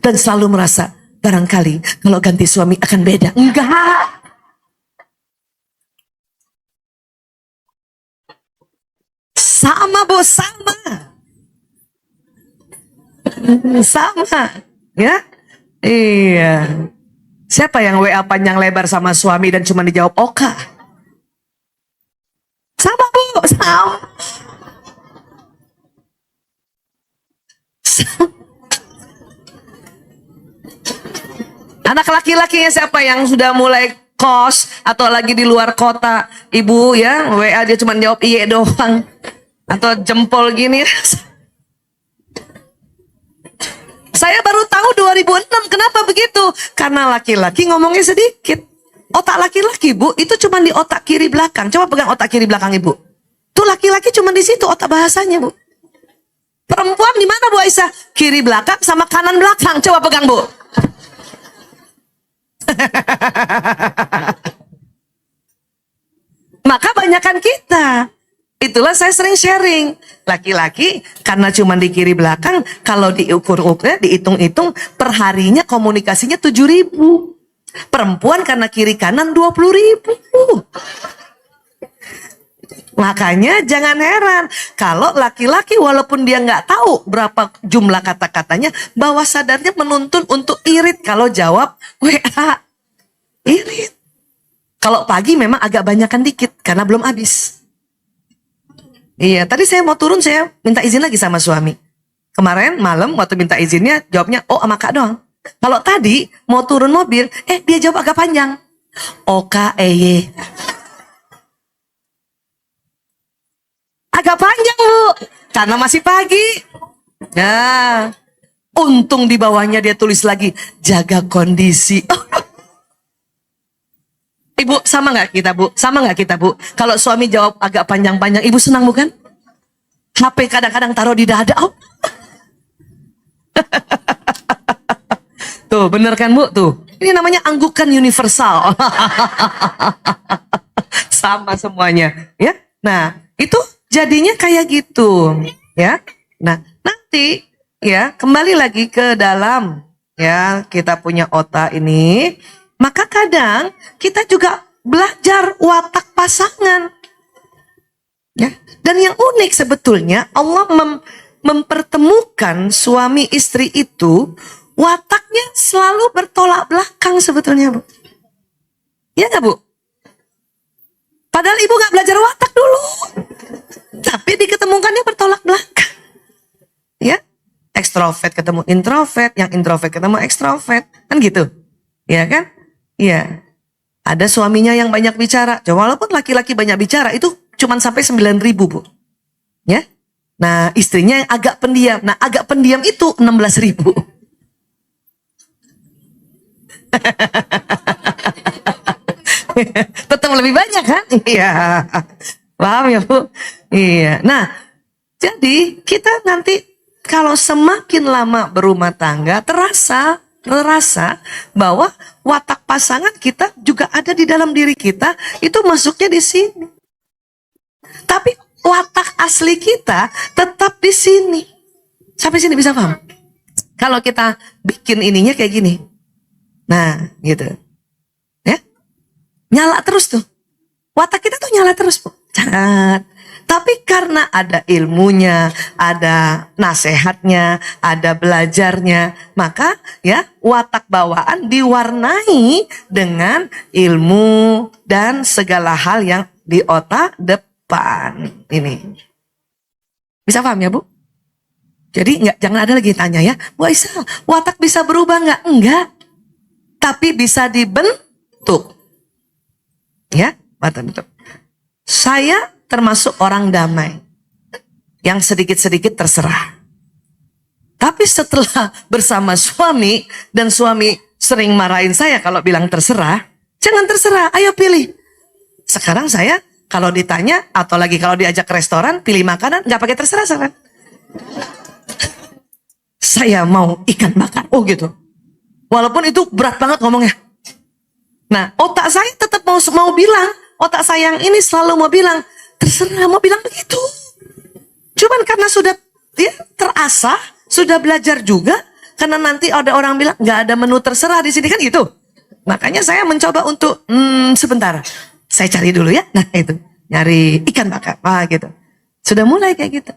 Dan selalu merasa, barangkali kalau ganti suami akan beda. Enggak. Sama, Bu, sama. Sama. Ya? Iya. Siapa yang WA panjang lebar sama suami dan cuma dijawab oka? Sama, Bu, sama. Anak laki-lakinya siapa yang sudah mulai kos atau lagi di luar kota, ibu ya, WA dia cuma jawab iya doang atau jempol gini. Saya baru tahu 2006 kenapa begitu? Karena laki-laki ngomongnya sedikit. Otak laki-laki, Bu, itu cuma di otak kiri belakang. Coba pegang otak kiri belakang Ibu. Tuh laki-laki cuma di situ otak bahasanya, Bu. Perempuan di mana, Bu Aisyah? Kiri belakang sama kanan belakang. Coba pegang, Bu. Maka banyakkan kita. Itulah saya sering sharing. Laki-laki karena cuma di kiri belakang, kalau diukur-ukur, dihitung-hitung, perharinya komunikasinya 7.000. Perempuan karena kiri kanan 20.000. Makanya jangan heran kalau laki-laki walaupun dia nggak tahu berapa jumlah kata-katanya, bawah sadarnya menuntun untuk irit kalau jawab WA. Irit. Kalau pagi memang agak banyakan dikit karena belum habis. Iya, tadi saya mau turun, saya minta izin lagi sama suami. Kemarin malam waktu minta izinnya jawabnya oh sama Kak doang. Kalau tadi mau turun mobil, dia jawab agak panjang. OKEY. Agak panjang, Bu. Karena masih pagi. Nah, untung di bawahnya dia tulis lagi jaga kondisi. Ibu, sama nggak kita, Bu? Sama nggak kita, Bu? Kalau suami jawab agak panjang-panjang, Ibu senang bukan? HP kadang-kadang taruh di dada. Oh. Tuh, bener kan, Bu? Tuh. Ini namanya anggukan universal. Sama semuanya, ya. Nah, itu jadinya kayak gitu, ya. Nah, nanti ya, kembali lagi ke dalam ya, kita punya otak ini. Maka kadang kita juga belajar watak pasangan. Ya. Dan yang unik sebetulnya Allah mempertemukan suami istri itu wataknya selalu bertolak belakang sebetulnya, Bu. Iya nggak, Bu? Padahal ibu nggak belajar watak dulu, tapi diketemukannya bertolak belakang. Ya, ekstrovert ketemu introvert, yang introvert ketemu ekstrovert, kan gitu, ya kan? Iya. Ada suaminya yang banyak bicara, walaupun laki-laki banyak bicara itu cuma sampai 9.000, Bu. Ya. Nah, istrinya yang agak pendiam. Nah, agak pendiam itu 16.000. Tetap lebih banyak kan? Iya. Paham ya, Bu? Iya. Nah, jadi kita nanti kalau semakin lama berumah tangga terasa bahwa watak pasangan kita juga ada di dalam diri kita, itu masuknya di sini. Tapi watak asli kita tetap di sini. Sampai sini bisa paham? Kalau kita bikin ininya kayak gini. Nah, gitu. Ya. Nyala terus tuh. Watak kita tuh nyala terus, Bu. Jangan. Tapi karena ada ilmunya, ada nasihatnya, ada belajarnya, maka ya watak bawaan diwarnai dengan ilmu dan segala hal yang di otak depan. Ini. Bisa paham ya, Bu? Jadi jangan ada lagi tanya ya, Bu Aisyah, watak bisa berubah nggak? Enggak. Tapi bisa dibentuk. Ya, watak bentuk. Saya termasuk orang damai yang sedikit-sedikit terserah. Tapi setelah bersama suami dan suami sering marahin saya kalau bilang terserah, jangan terserah, ayo pilih. Sekarang saya kalau ditanya atau lagi kalau diajak ke restoran pilih makanan nggak pakai terserah sekarang. Saya mau ikan bakar, oh gitu. Walaupun itu berat banget ngomongnya. Nah, otak saya tetap mau bilang, otak saya yang ini selalu mau bilang, terserah, mau bilang begitu. Cuman karena sudah dia terasah, sudah belajar juga, karena nanti ada orang bilang nggak ada menu terserah di sini kan gitu. Makanya saya mencoba untuk sebentar, saya cari dulu ya. Nah itu nyari ikan bakar, gitu. Sudah mulai kayak gitu.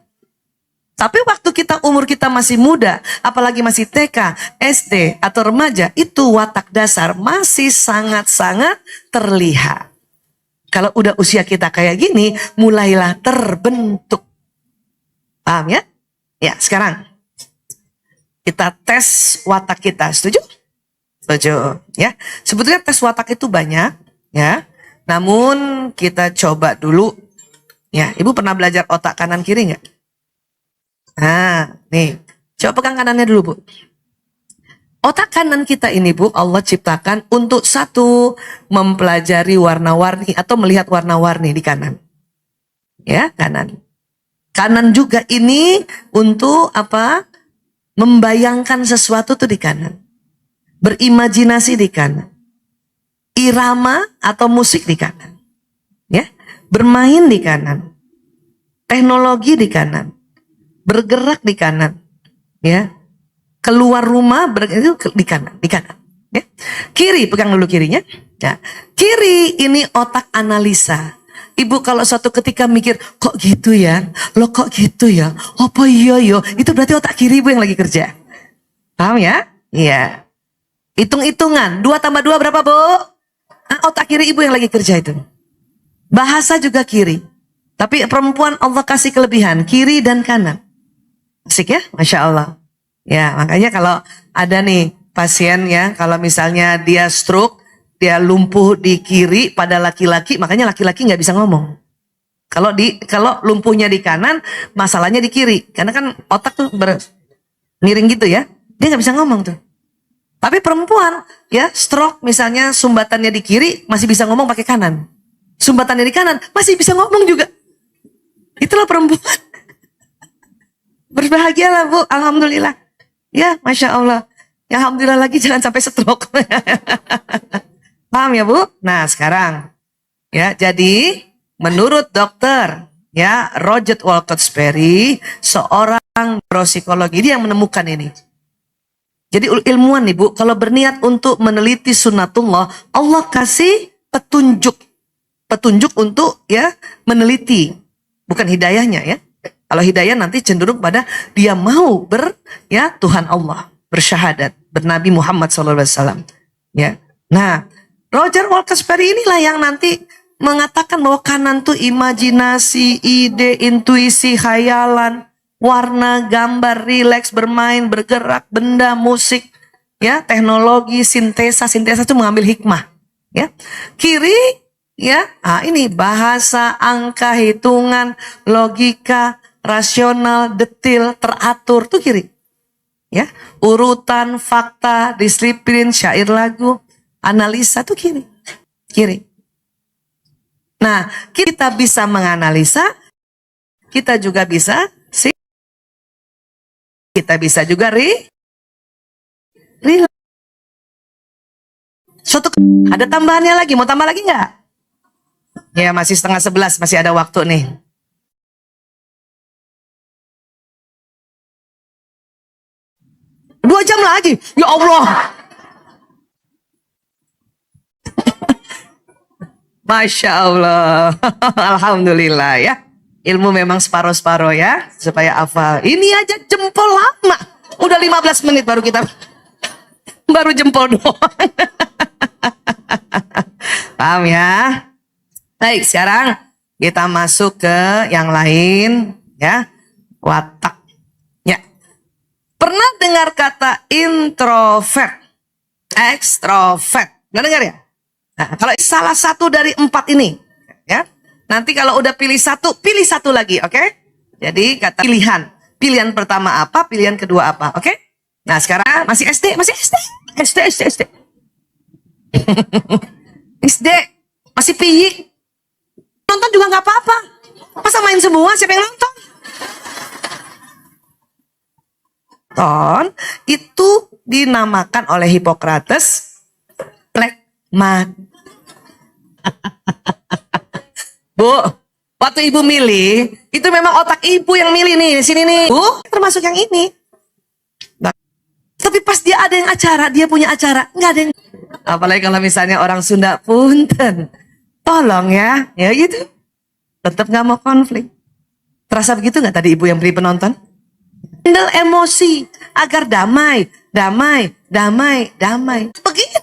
Tapi waktu umur kita masih muda, apalagi masih TK, SD atau remaja, itu watak dasar masih sangat-sangat terlihat. Kalau udah usia kita kayak gini, mulailah terbentuk. Paham ya? Ya, sekarang kita tes watak kita. Setuju? Setuju. Ya. Sebetulnya tes watak itu banyak, ya. Namun kita coba dulu. Ya, Ibu pernah belajar otak kanan kiri nggak? Nah, nih. Coba pegang kanannya dulu, Bu. Otak kanan kita ini, Bu, Allah ciptakan untuk satu, mempelajari warna-warni atau melihat warna-warni di kanan. Ya, kanan. Kanan juga ini untuk apa? Membayangkan sesuatu tuh di kanan. Berimajinasi di kanan. Irama atau musik di kanan. Ya, bermain di kanan. Teknologi di kanan. Bergerak di kanan. Ya. Keluar rumah itu di kanan, ya. Kiri, pegang dulu kirinya. Ya. Kiri ini otak analisa. Ibu kalau suatu ketika mikir, kok gitu ya? Loh kok gitu ya? Apa iya yo? Itu berarti otak kiri Ibu yang lagi kerja. Paham ya? Iya. Hitung-hitungan, 2 tambah 2 berapa, Bu? Otak kiri Ibu yang lagi kerja itu. Bahasa juga kiri. Tapi perempuan Allah kasih kelebihan, kiri dan kanan. Asik ya? Masya Allah. Ya, makanya kalau ada nih pasien ya, kalau misalnya dia stroke, dia lumpuh di kiri pada laki-laki, makanya laki-laki nggak bisa ngomong. Kalau lumpuhnya di kanan, masalahnya di kiri, karena kan otak tuh miring gitu ya, dia nggak bisa ngomong tuh. Tapi perempuan ya stroke misalnya sumbatannya di kiri masih bisa ngomong pakai kanan, sumbatannya di kanan masih bisa ngomong juga. Itulah perempuan. Berbahagialah, Bu, alhamdulillah. Ya, Masya Allah. Ya, alhamdulillah lagi jangan sampai stroke. Paham ya, Bu? Nah, sekarang. Ya, jadi menurut dokter, ya, Roger Wolkowski, seorang neuropsikologi, dia yang menemukan ini. Jadi ilmuwan nih, Bu, kalau berniat untuk meneliti sunnatullah, Allah kasih petunjuk. Petunjuk untuk ya meneliti. Bukan hidayahnya ya. Kalau hidayah nanti cenderung pada dia mau Tuhan Allah, bersyahadat. bernabi Muhammad SAW. Ya. Nah, Roger Wilkes-Barre inilah yang nanti mengatakan bahwa kanan tuh imajinasi, ide, intuisi, khayalan, warna, gambar, rileks, bermain, bergerak, benda, musik, ya, teknologi, sintesa itu mengambil hikmah, ya. Kiri, ya, ini bahasa, angka, hitungan, logika, rasional, detil, teratur, tuh kiri. Ya, urutan, fakta, disiplin, syair lagu, analisa tuh kiri. Kiri. Nah, kita bisa menganalisa, kita juga bisa kita bisa juga ada tambahannya lagi, mau tambah lagi nggak? Ya, masih 10:30, masih ada waktu nih. Dua jam lagi, ya Allah. Masya Allah. Alhamdulillah ya. Ilmu memang separuh-separuh ya. Supaya hafal. Ini aja jempol lama. Udah 15 menit baru kita. Baru jempol doang. Paham ya? Baik, sekarang kita masuk ke yang lain. Ya. Watak. Ya. Pernah dengar kata introvert? Ekstrovert. Nggak dengar ya? Nah, kalau salah satu dari 4 ini, ya, nanti kalau udah pilih satu lagi, oke? Jadi kata pilihan, pilihan pertama apa, pilihan kedua apa, oke? Nah sekarang masih SD, SD, SD, masih piyik, nonton juga nggak apa-apa, masa main semua, siapa yang nonton? Nonton itu dinamakan oleh Hippocrates plekmat. Bu, waktu ibu milih, itu memang otak ibu yang milih nih, di sini nih. Bu, termasuk yang ini. Nah, tapi pas dia ada yang acara, dia punya acara, nggak ada yang. Apalagi kalau misalnya orang Sunda, punten, tolong ya gitu. Tetap nggak mau konflik. Terasa begitu nggak tadi ibu yang beli penonton? Handle emosi agar damai. Begitu.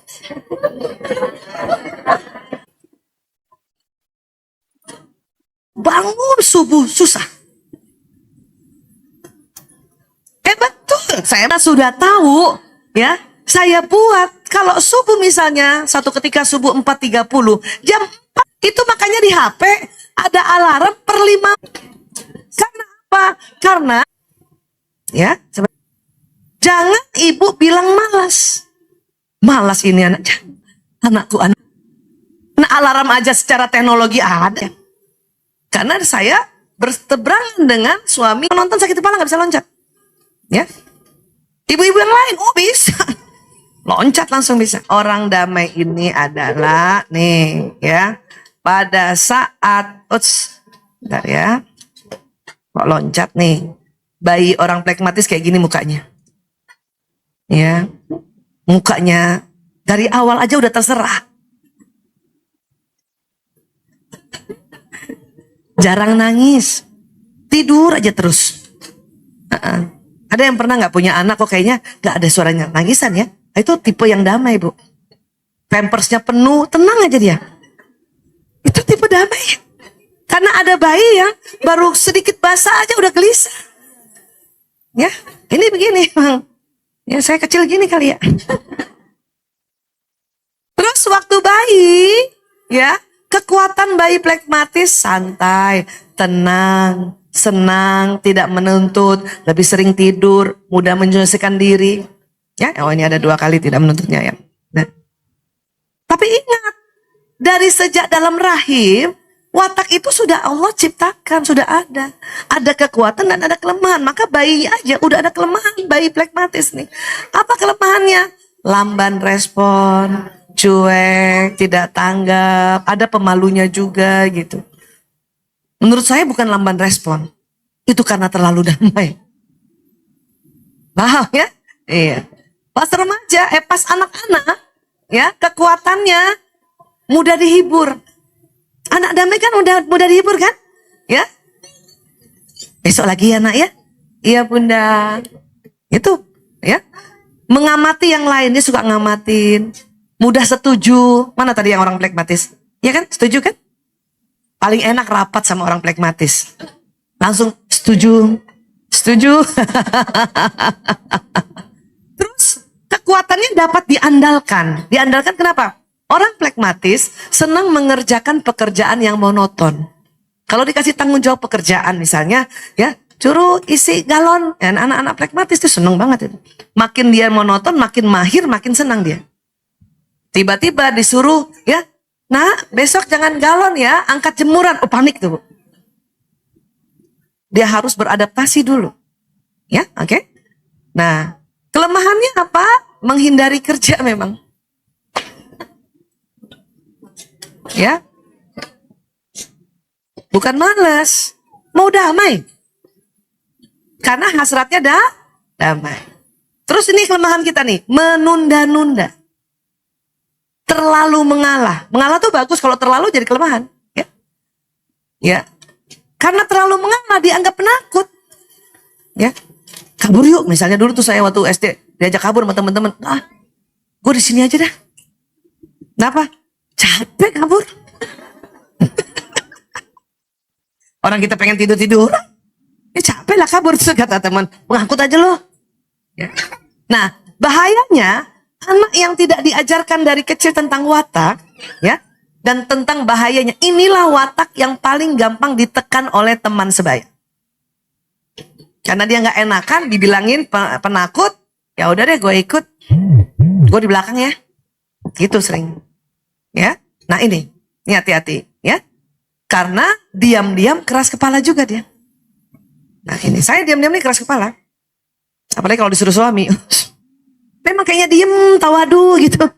Bangun subuh susah. Betul, saya sudah tahu ya. Saya buat kalau subuh misalnya satu ketika subuh 4.30 jam 4 itu makanya di HP ada alarm per 5. Karena apa? Karena ya jangan ibu bilang malas. Malas ini anakku. Nah alarm aja secara teknologi ada. Karena saya berseberangan dengan suami nonton sakit kepala nggak bisa loncat, ya. Ibu-ibu yang lain, bisa loncat langsung bisa. Orang damai ini adalah nih, ya. Pada saat, bentar ya, kok loncat nih. Bayi orang plekmatis kayak gini mukanya, ya. Mukanya dari awal aja udah terserah. Jarang nangis, tidur aja terus. Ada yang pernah nggak punya anak kok kayaknya nggak ada suaranya nangisan ya? Itu tipe yang damai bu. Pampersnya penuh, tenang aja dia. Itu tipe damai. Karena ada bayi yang baru sedikit basah aja udah gelisah. Ya, ini begini bang. Ya saya kecil gini kali ya. Terus waktu bayi, ya. Kekuatan bayi plekmatis santai, tenang, senang, tidak menuntut, lebih sering tidur, mudah menyelesaikan diri. Ya, ini ada 2 kali tidak menuntutnya ya. Nah. Tapi ingat, dari sejak dalam rahim, watak itu sudah Allah ciptakan, sudah ada. Ada kekuatan dan ada kelemahan. Maka bayi aja udah ada kelemahan, bayi plekmatis nih. Apa kelemahannya? Lamban respon, cuek, tidak tanggap, ada pemalunya juga gitu. Menurut saya bukan lamban respon, itu karena terlalu damai. Paham ya? Iya. Pas remaja, pas anak-anak, ya kekuatannya mudah dihibur. Anak damai kan mudah dihibur kan? Ya. Besok lagi ya nak ya? Iya bunda. Itu, ya. Mengamati yang lain, dia suka ngamatin. Mudah setuju. Mana tadi yang orang plekmatis? Ya kan? Setuju kan? Paling enak rapat sama orang plekmatis. Langsung setuju. Setuju. Terus kekuatannya dapat diandalkan. Diandalkan kenapa? Orang plekmatis senang mengerjakan pekerjaan yang monoton. Kalau dikasih tanggung jawab pekerjaan misalnya, ya, suruh isi galon. Ya, anak-anak plekmatis itu seneng banget itu. Makin dia monoton, makin mahir, makin senang dia. Tiba-tiba disuruh, ya, nah besok jangan galon ya, angkat jemuran. Oh, panik tuh, Bu. Dia harus beradaptasi dulu. Ya, oke. Nah, kelemahannya apa? Menghindari kerja memang. Ya. Bukan malas, mau damai. Karena hasratnya damai. Terus ini kelemahan kita nih, menunda-nunda. Terlalu mengalah. Mengalah tuh bagus, kalau terlalu jadi kelemahan. Ya. Ya. Karena terlalu mengalah dianggap penakut. Ya. Kabur yuk, misalnya dulu tuh saya waktu SD diajak kabur sama teman-teman. Ah, gue di sini aja dah. Kenapa? Capek kabur. Orang kita pengen tidur-tidur. Ya capek lah kabur, terus kata teman, ngangkut aja loh. Ya. Nah, bahayanya anak yang tidak diajarkan dari kecil tentang watak, ya, dan tentang bahayanya, inilah watak yang paling gampang ditekan oleh teman sebaya. Karena dia nggak enakan, dibilangin penakut, ya udah deh gue ikut, gue di belakang ya, gitu sering, ya. Nah ini hati-hati, ya, karena diam-diam keras kepala juga dia. Nah ini, saya diam-diam nih keras kepala. Apalagi kalau disuruh suami. Memang kayaknya diem, tawadu gitu.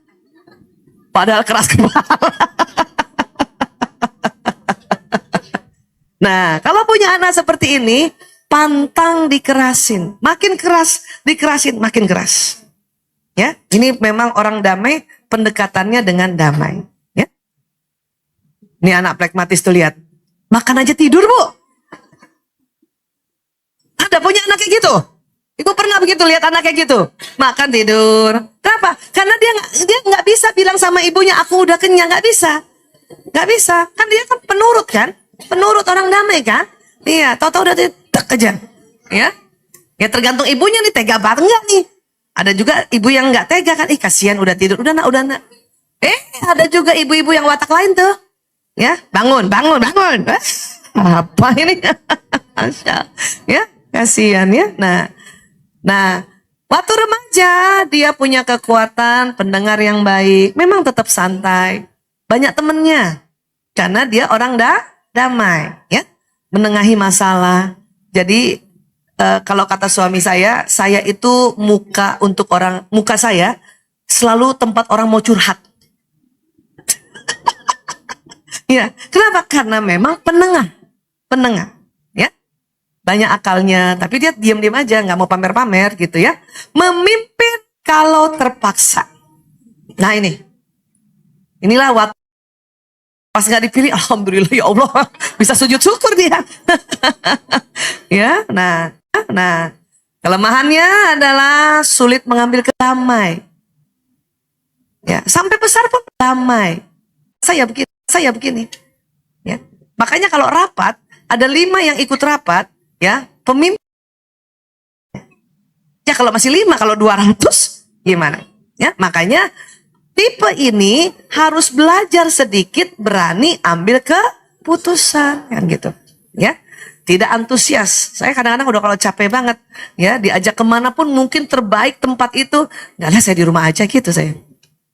Padahal keras kepala. Nah, kalau punya anak seperti ini, pantang dikerasin. Makin keras, dikerasin, makin keras. Ya, ini memang orang damai, pendekatannya dengan damai. Ya. Ini anak plekmatis tuh lihat. Makan aja tidur, Bu. Ada punya anak kayak gitu? Ibu pernah begitu lihat anak kayak gitu? Makan tidur. Kenapa? Karena dia nggak bisa bilang sama ibunya aku udah kenyang, nggak bisa. Nggak bisa. Kan dia kan penurut kan? Penurut orang damai kan? Iya, tahu-tahu udah tak aja. Ya. Ya tergantung ibunya nih, tega banget nggak nih? Ada juga ibu yang nggak tega kan? Ih kasihan udah tidur, udah nak. Ada juga ibu-ibu yang watak lain tuh. Ya, bangun. Apa ini? Ya. Kasihan ya. Nah, waktu remaja dia punya kekuatan pendengar yang baik. Memang tetap santai. Banyak temennya. Karena dia orang damai, ya. Menengahi masalah. Jadi kalau kata suami saya itu muka saya selalu tempat orang mau curhat. Ya, kenapa? Karena memang penengah. Ya. Banyak akalnya, tapi dia diam-diam aja, nggak mau pamer-pamer gitu ya. Memimpin kalau terpaksa. Nah inilah waktu pas nggak dipilih, alhamdulillah ya Allah, bisa sujud syukur dia. Ya, nah, kelemahannya adalah sulit mengambil damai. Ya, sampai besar pun damai. Saya begini. Ya, makanya kalau rapat ada 5 yang ikut rapat. Ya, pemimpin. Ya kalau masih 5, kalau 200 gimana? Ya, makanya tipe ini harus belajar sedikit berani ambil keputusan kan gitu. Ya. Tidak antusias. Saya kadang-kadang udah kalau capek banget ya, diajak kemana pun mungkin terbaik tempat itu, enggak lah saya di rumah aja gitu saya.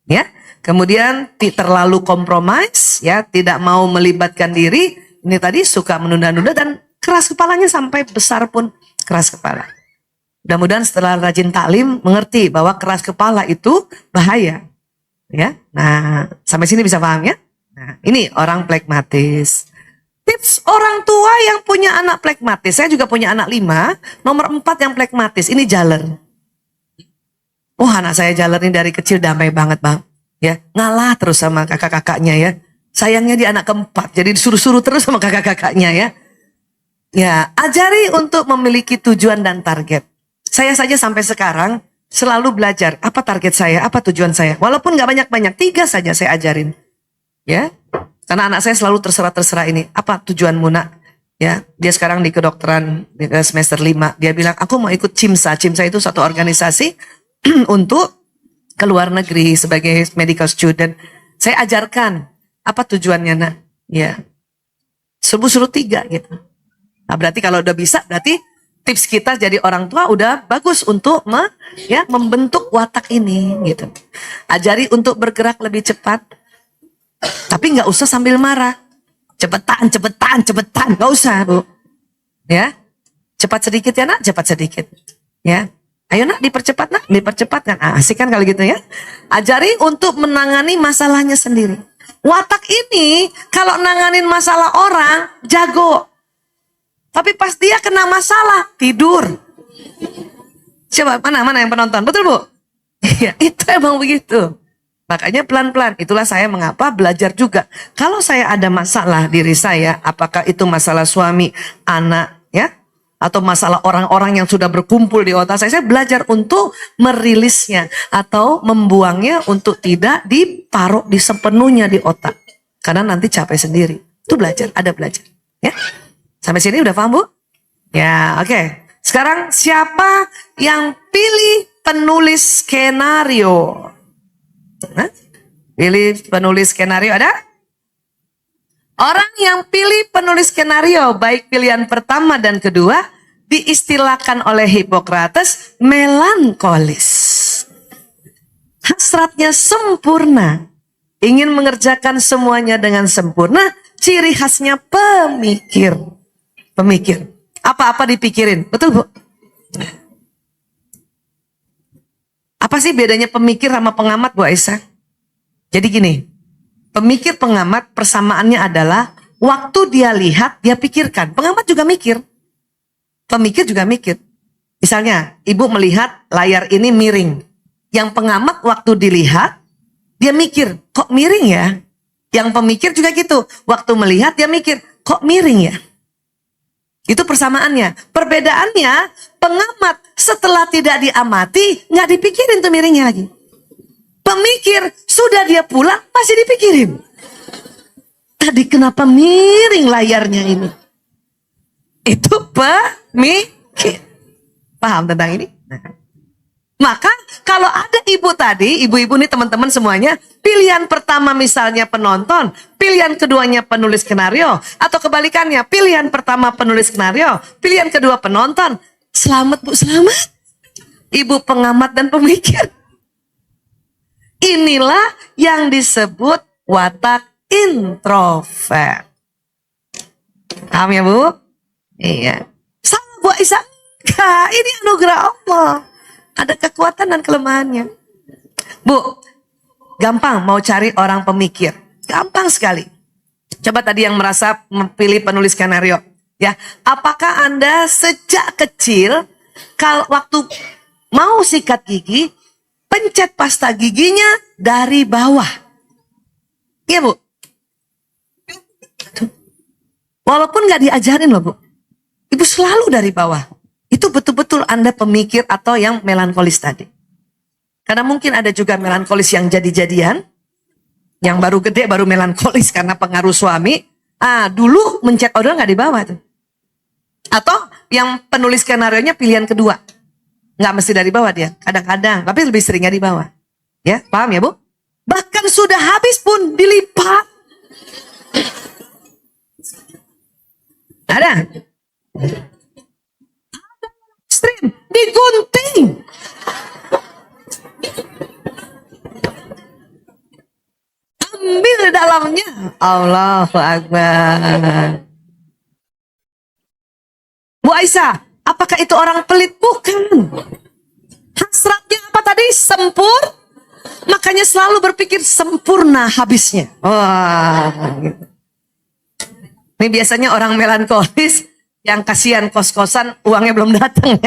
Ya. Kemudian terlalu kompromis ya, tidak mau melibatkan diri, ini tadi suka menunda-nunda dan keras kepalanya sampai besar pun keras kepala. Mudah-mudahan setelah rajin taklim mengerti bahwa keras kepala itu bahaya. Ya, nah sampai sini bisa paham ya? Nah, ini orang plekmatis. Tips orang tua yang punya anak plekmatis. Saya juga punya anak 5, nomor 4 yang plekmatis. Ini jaler. Oh anak saya jaler ini dari kecil damai banget bang. Ya, ngalah terus sama kakak-kakaknya ya. Sayangnya dia anak keempat, jadi disuruh-suruh terus sama kakak-kakaknya ya. Ya, ajari untuk memiliki tujuan dan target. Saya saja sampai sekarang, selalu belajar. Apa target saya? Apa tujuan saya? Walaupun nggak banyak-banyak, 3 saja saya ajarin. Ya, karena anak saya selalu terserah ini. Apa tujuanmu nak? Ya, dia sekarang di kedokteran semester 5. Dia bilang, aku mau ikut CIMSA. CIMSA itu satu organisasi untuk ke luar negeri sebagai medical student. Saya ajarkan apa tujuannya nak? Ya, suruh 3 gitu. Nah, berarti kalau udah bisa, berarti tips kita jadi orang tua udah bagus untuk membentuk watak ini gitu. Ajari untuk bergerak lebih cepat, tapi nggak usah sambil marah. Cepetan, nggak usah bu. Ya, cepat sedikit ya nak, cepat sedikit. Ya, ayo nak dipercepat kan. Asik kan kalau gitu ya. Ajari untuk menangani masalahnya sendiri. Watak ini kalau nanganin masalah orang jago. Tapi pas dia kena masalah, tidur. Coba, mana yang penonton? Betul bu? Iya, itu emang begitu. Makanya pelan-pelan, itulah saya mengapa belajar juga. Kalau saya ada masalah diri saya, apakah itu masalah suami, anak, ya, atau masalah orang-orang yang sudah berkumpul di otak saya belajar untuk merilisnya atau membuangnya untuk tidak diparuh di sepenuhnya di otak. Karena nanti capek sendiri. Itu belajar, ada belajar. Ya, sampai sini udah paham bu? Ya, oke. Sekarang siapa yang pilih penulis skenario? Hah? Pilih penulis skenario ada? Orang yang pilih penulis skenario baik pilihan pertama dan kedua diistilahkan oleh Hippocrates melankolis. Hasratnya sempurna, ingin mengerjakan semuanya dengan sempurna, ciri khasnya pemikir. Pemikir, apa-apa dipikirin, betul bu? Apa sih bedanya pemikir sama pengamat Bu Aisyah? Jadi gini, pemikir pengamat persamaannya adalah waktu dia lihat, dia pikirkan. Pengamat juga mikir. Pemikir juga mikir. Misalnya, ibu melihat layar ini miring. Yang pengamat waktu dilihat, dia mikir, kok miring ya? Yang pemikir juga gitu. Waktu melihat, dia mikir, kok miring ya? Itu persamaannya. Perbedaannya, pengamat setelah tidak diamati, nggak dipikirin tuh miringnya lagi. Pemikir, sudah dia pulang, masih dipikirin. Tadi kenapa miring layarnya ini? Itu pemikir. Paham tentang ini? Maka kalau ada ibu tadi, ibu-ibu nih teman-teman semuanya, pilihan pertama misalnya penonton, pilihan keduanya penulis skenario, atau kebalikannya, pilihan pertama penulis skenario, pilihan kedua penonton. Selamat bu, selamat. Ibu pengamat dan pemikir. Inilah yang disebut watak introvert. Paham ya bu? Iya. Sama bu Aisyah, ini anugerah Allah. Ada kekuatan dan kelemahannya. Bu, gampang mau cari orang pemikir. Gampang sekali. Coba tadi yang merasa memilih penulis skenario. Ya, apakah Anda sejak kecil, kalau waktu mau sikat gigi, pencet pasta giginya dari bawah? Iya bu? Walaupun nggak diajarin loh bu. Ibu selalu dari bawah. Itu betul-betul Anda pemikir atau yang melankolis tadi. Karena mungkin ada juga melankolis yang jadi-jadian. Yang baru gede baru melankolis karena pengaruh suami. Dulu mencet odol nggak di bawah tuh. Atau yang penulis skenarionya pilihan kedua. Nggak mesti dari bawah dia. Kadang-kadang, tapi lebih seringnya di bawah. Ya, paham ya bu? Bahkan sudah habis pun dilipat. Ada? Stream digunting. Ambil dalamnya. Allahu Akbar. Bu Aisyah, apakah itu orang pelit? Bukan. Hasratnya apa tadi? Makanya selalu berpikir sempurna habisnya. Wah. Gitu. Ini biasanya orang melankolis yang kasihan kos-kosan uangnya belum datang.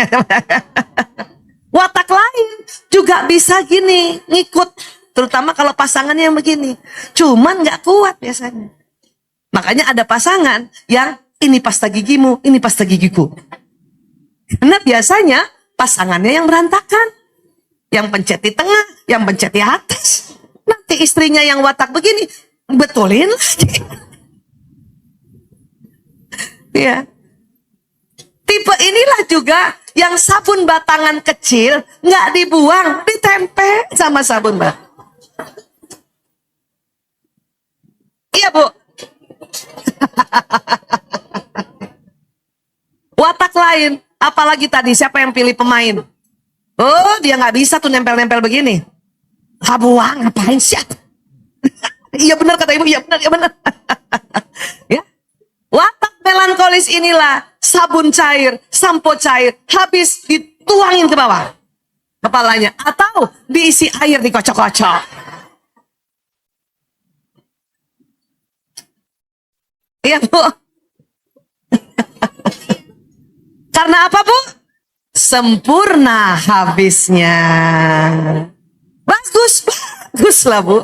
Watak lain juga bisa gini, ngikut. Terutama kalau pasangannya yang begini. Cuman gak kuat biasanya. Makanya ada pasangan yang ini pasta gigimu, ini pasta gigiku. Karena biasanya pasangannya yang berantakan. yang pencet di tengah, yang pencet di atas. Nanti istrinya yang watak begini, betulin lagi. Ya. Tipe inilah juga yang sabun batangan kecil nggak dibuang, ditempel sama sabun batangan. Iya Bu. Watak lain, apalagi tadi siapa yang pilih pemain? Oh, dia nggak bisa tuh nempel-nempel begini. Buang, ngapain sih? Iya benar kata ibu, iya benar, iya benar. Ya, watak melankolis inilah sabun cair, sampo cair, habis dituangin ke bawah kepalanya atau diisi air dikocok-kocok. Iya Bu. Karena apa Bu? Sempurna habisnya. Bagus, bagus lah Bu.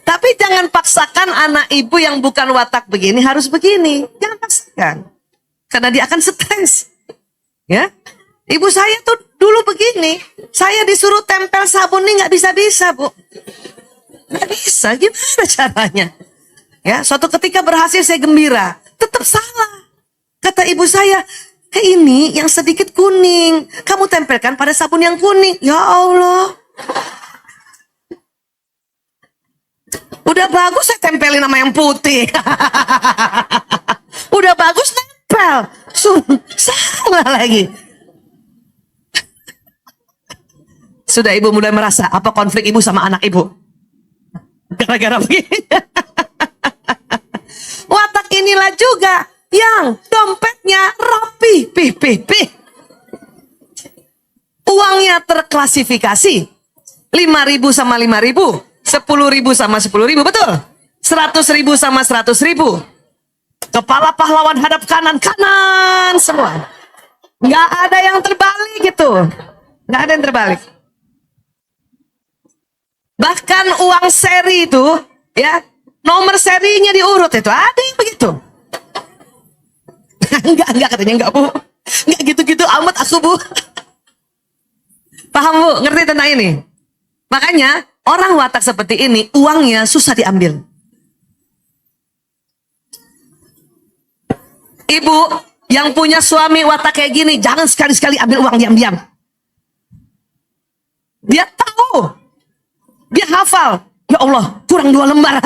Tapi jangan paksakan anak ibu yang bukan watak begini harus begini. Jangan paksakan. Karena dia akan stres. Ya, ibu saya tuh dulu begini. Saya disuruh tempel sabun nih nggak bisa-bisa Bu. Nggak bisa, gimana caranya? Ya, suatu ketika berhasil saya gembira. Tetap salah. Kata ibu saya, ini yang sedikit kuning. Kamu tempelkan pada sabun yang kuning. Ya Allah. Udah bagus saya tempelin sama yang putih. Udah bagus tempel. Salah lagi. Sudah ibu mulai merasa apa konflik ibu sama anak ibu? Gara-gara begini. Watak inilah juga yang dompetnya rapi, pih. Uangnya terklasifikasi. 5.000 sama 5.000. 10.000 sama 10.000, betul? 100.000 sama 100.000. Kepala pahlawan hadap kanan semua. Nggak ada yang terbalik gitu. Nggak ada yang terbalik. Bahkan uang seri itu, ya, nomor serinya diurut itu. Ada yang begitu. Enggak katanya enggak Bu. Enggak gitu-gitu amat aku Bu. Paham Bu? Ngerti tentang ini? Makanya orang watak seperti ini uangnya susah diambil. Ibu yang punya suami watak kayak gini, jangan sekali-sekali ambil uang diam-diam. Dia tahu. Dia hafal. Ya Allah, kurang 2 lembar.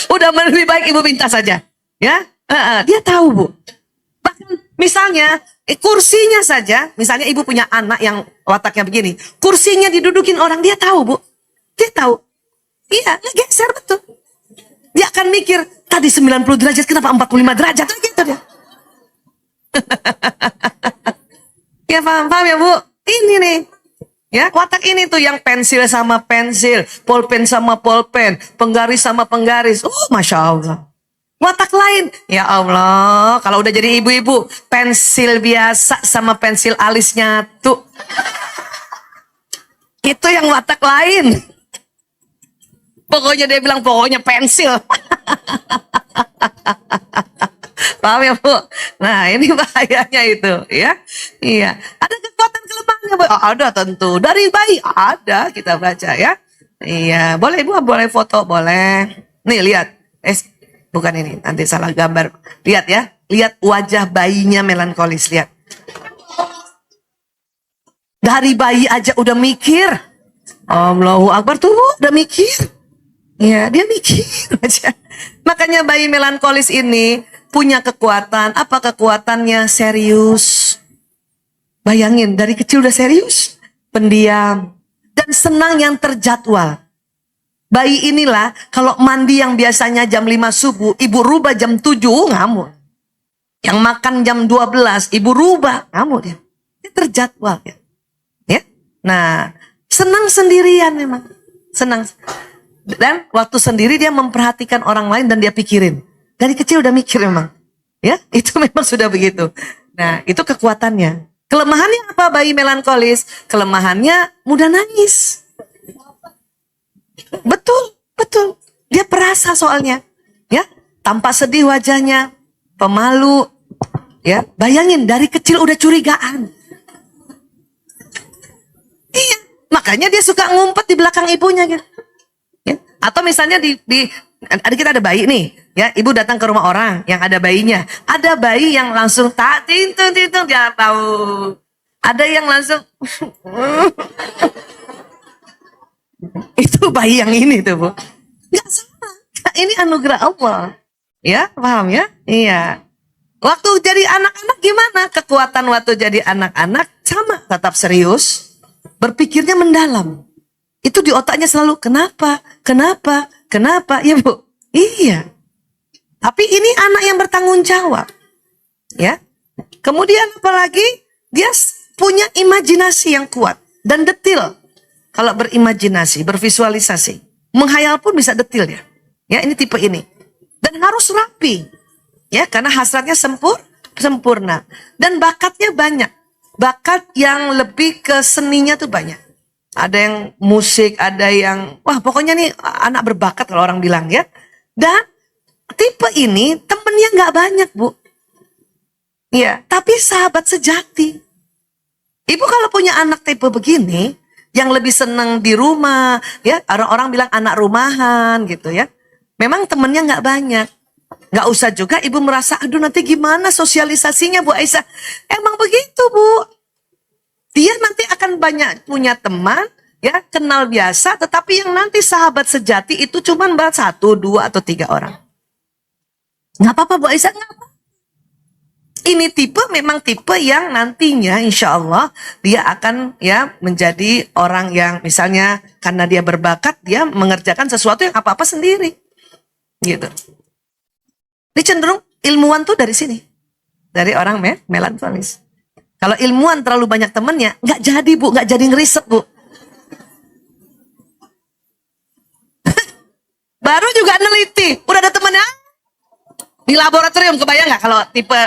Udah lebih baik ibu minta saja. Ya, dia tahu Bu. Bahkan misalnya kursinya saja, misalnya ibu punya anak yang wataknya begini, kursinya didudukin orang, dia tahu Bu. Dia tahu. Iya, geser betul. Dia akan mikir, tadi 90 derajat, kenapa 45 derajat? Gitu dia. Ya paham ya Bu? Ini nih. Ya, watak ini tuh yang pensil sama pensil, pulpen sama pulpen, penggaris sama penggaris. Masya Allah. Watak lain, ya Allah, kalau udah jadi ibu-ibu, pensil biasa sama pensil alis nyatu. Itu yang watak lain. Pokoknya dia bilang, pokoknya pensil. Paham ya Bu? Nah ini bahayanya itu ya. Iya. Ada kekuatan kelemahannya Bu? Ada tentu. Dari bayi ada, kita baca ya. Iya. Boleh Bu, boleh foto, boleh. Nih lihat. Bukan ini, nanti salah gambar. Lihat ya. Lihat wajah bayinya melankolis. Lihat. Dari bayi aja udah mikir. Allahu Akbar tuh udah mikir. Ya, dia mikir aja. Makanya bayi melankolis ini punya kekuatan. Apa kekuatannya? Serius. Bayangin, dari kecil udah serius. Pendiam. Dan senang yang terjadwal. Bayi inilah, kalau mandi yang biasanya jam 5 subuh, ibu rubah jam 7, ngamuk. Yang makan jam 12, ibu rubah, ngamuk dia. Dia terjadwal ya. Ya. Nah, senang sendirian memang. Senang. Dan waktu sendiri dia memperhatikan orang lain dan dia pikirin. Dari kecil udah mikir memang. Ya, itu memang sudah begitu. Nah, itu kekuatannya. Kelemahannya apa bayi melankolis? Kelemahannya mudah nangis. Betul. Dia perasa soalnya. Ya, tampak sedih wajahnya, pemalu. Ya, bayangin dari kecil udah curigaan. Makanya dia suka ngumpet di belakang ibunya gitu. Ya. Atau misalnya ada kita ada bayi nih, ya ibu datang ke rumah orang yang ada bayinya, ada bayi yang langsung tak tintung dia tahu, ada yang langsung itu bayi yang ini tuh bu, nggak salah, ini anugerah Allah, ya paham ya, iya. Waktu jadi anak-anak gimana? Kekuatan waktu jadi anak-anak sama, tetap serius, berpikirnya mendalam. Itu di otaknya selalu kenapa, kenapa, kenapa, ya bu? Iya. Tapi ini anak yang bertanggung jawab, ya. Kemudian apalagi dia punya imajinasi yang kuat dan detil. Kalau berimajinasi, bervisualisasi, menghayal pun bisa detil ya. Ya ini tipe ini. Dan harus rapi, ya karena hasratnya sempurna dan bakatnya banyak. Bakat yang lebih ke seninya tuh banyak. Ada yang musik, ada yang wah pokoknya nih anak berbakat kalau orang bilang ya. Dan tipe ini temennya nggak banyak bu. Ya, tapi sahabat sejati. Ibu kalau punya anak tipe begini, yang lebih senang di rumah, ya orang-orang bilang anak rumahan gitu ya. Memang temennya nggak banyak. Nggak usah juga ibu merasa, aduh nanti gimana sosialisasinya Bu Aisyah. Emang begitu Bu. Dia nanti akan banyak punya teman, ya kenal biasa, tetapi yang nanti sahabat sejati itu cuma 1, 2, atau 3 orang. Nggak apa-apa Bu Aisyah, nggak apa. Ini tipe memang tipe yang nantinya insya Allah dia akan ya menjadi orang yang misalnya karena dia berbakat, dia mengerjakan sesuatu yang apa-apa sendiri. Gitu. Ini cenderung ilmuwan tuh dari sini. Dari orang melankolis. Kalau ilmuwan terlalu banyak temennya, nggak jadi Bu, nggak jadi ngeriset Bu. Baru juga neliti, udah ada temennya di laboratorium, kebayang nggak kalau tipe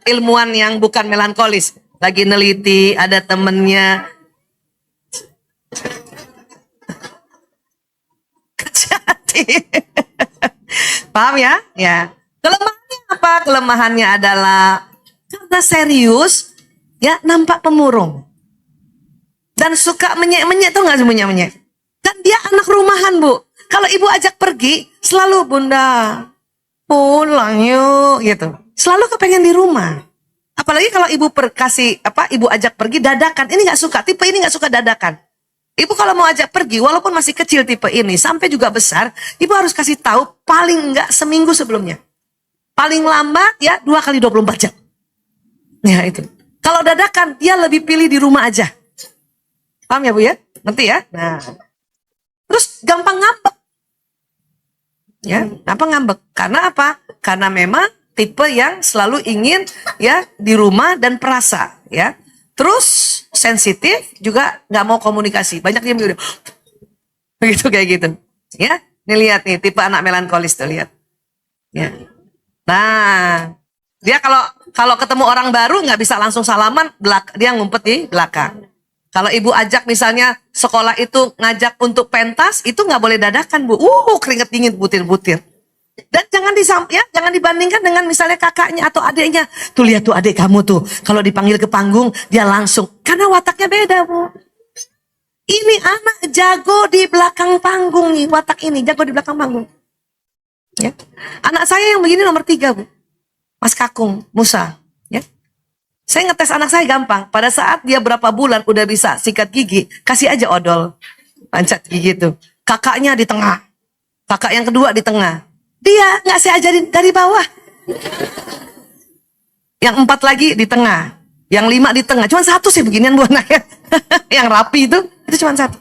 ilmuwan yang bukan melankolis lagi neliti, ada temennya. Jadi, paham ya? Ya. Kelemahannya apa? Kelemahannya adalah karena serius, ya nampak pemurung dan suka menyek-menyek, tuh nggak menyek-menyek. Kan dia anak rumahan Bu. Kalau ibu ajak pergi, selalu Bunda pulang yuk gitu. Selalu kepengen di rumah. Apalagi kalau ibu ibu ajak pergi dadakan. Ini nggak suka, tipe ini nggak suka dadakan. Ibu kalau mau ajak pergi, walaupun masih kecil tipe ini, sampai juga besar, ibu harus kasih tahu paling nggak seminggu sebelumnya. Paling lambat ya 2 kali 24 jam. Ya itu. Kalau dadakan, dia lebih pilih di rumah aja. Paham ya Bu ya? Ngerti ya? Nah. Terus gampang ngambek. Ya, apa ngambek? Karena apa? Karena memang tipe yang selalu ingin ya di rumah dan perasa, ya. Terus sensitif juga nggak mau komunikasi. Banyak dia udah begitu kayak gitu. Ya, nih lihat nih tipe anak melankolis tuh lihat. Ya. Nah, dia kalau ketemu orang baru nggak bisa langsung salaman, dia ngumpet di belakang. Kalau ibu ajak misalnya sekolah itu ngajak untuk pentas, itu nggak boleh dadakan Bu. Keringet dingin butir-butir. Dan jangan dibandingkan dengan misalnya kakaknya atau adiknya. Tuh lihat tuh adik kamu tuh, kalau dipanggil ke panggung dia langsung. Karena wataknya beda Bu. Ini anak jago di belakang panggung nih, watak ini jago di belakang panggung. Ya. Anak saya yang begini nomor 3 Bu. Mas Kakung, Musa. Ya. Saya ngetes anak saya gampang. Pada saat dia berapa bulan udah bisa sikat gigi, kasih aja odol. Pancat gigi tuh. Kakaknya di tengah. Kakak yang kedua di tengah. Dia nggak saya ajarin dari bawah. Yang 4 lagi di tengah. Yang 5 di tengah. Cuma 1 sih beginian Bu anaknya. Yang rapi itu cuma 1.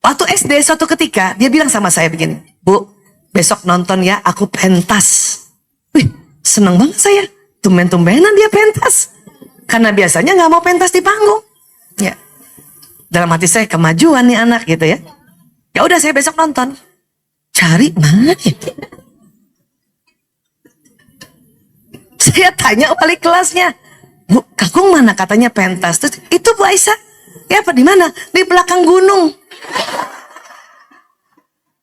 Waktu SD suatu ketika, dia bilang sama saya begini. Bu, besok nonton ya, aku pentas. Wih, seneng banget saya. Tumben-tumbenan dia pentas. Karena biasanya nggak mau pentas di panggung. Ya. Dalam hati saya kemajuan nih anak gitu ya. Ya udah saya besok nonton. Cari mana ya? Saya tanya wali kelasnya. Bu, Kakung mana katanya pentas? Terus, itu Bu Aisyah. Ya apa di mana? Di belakang gunung.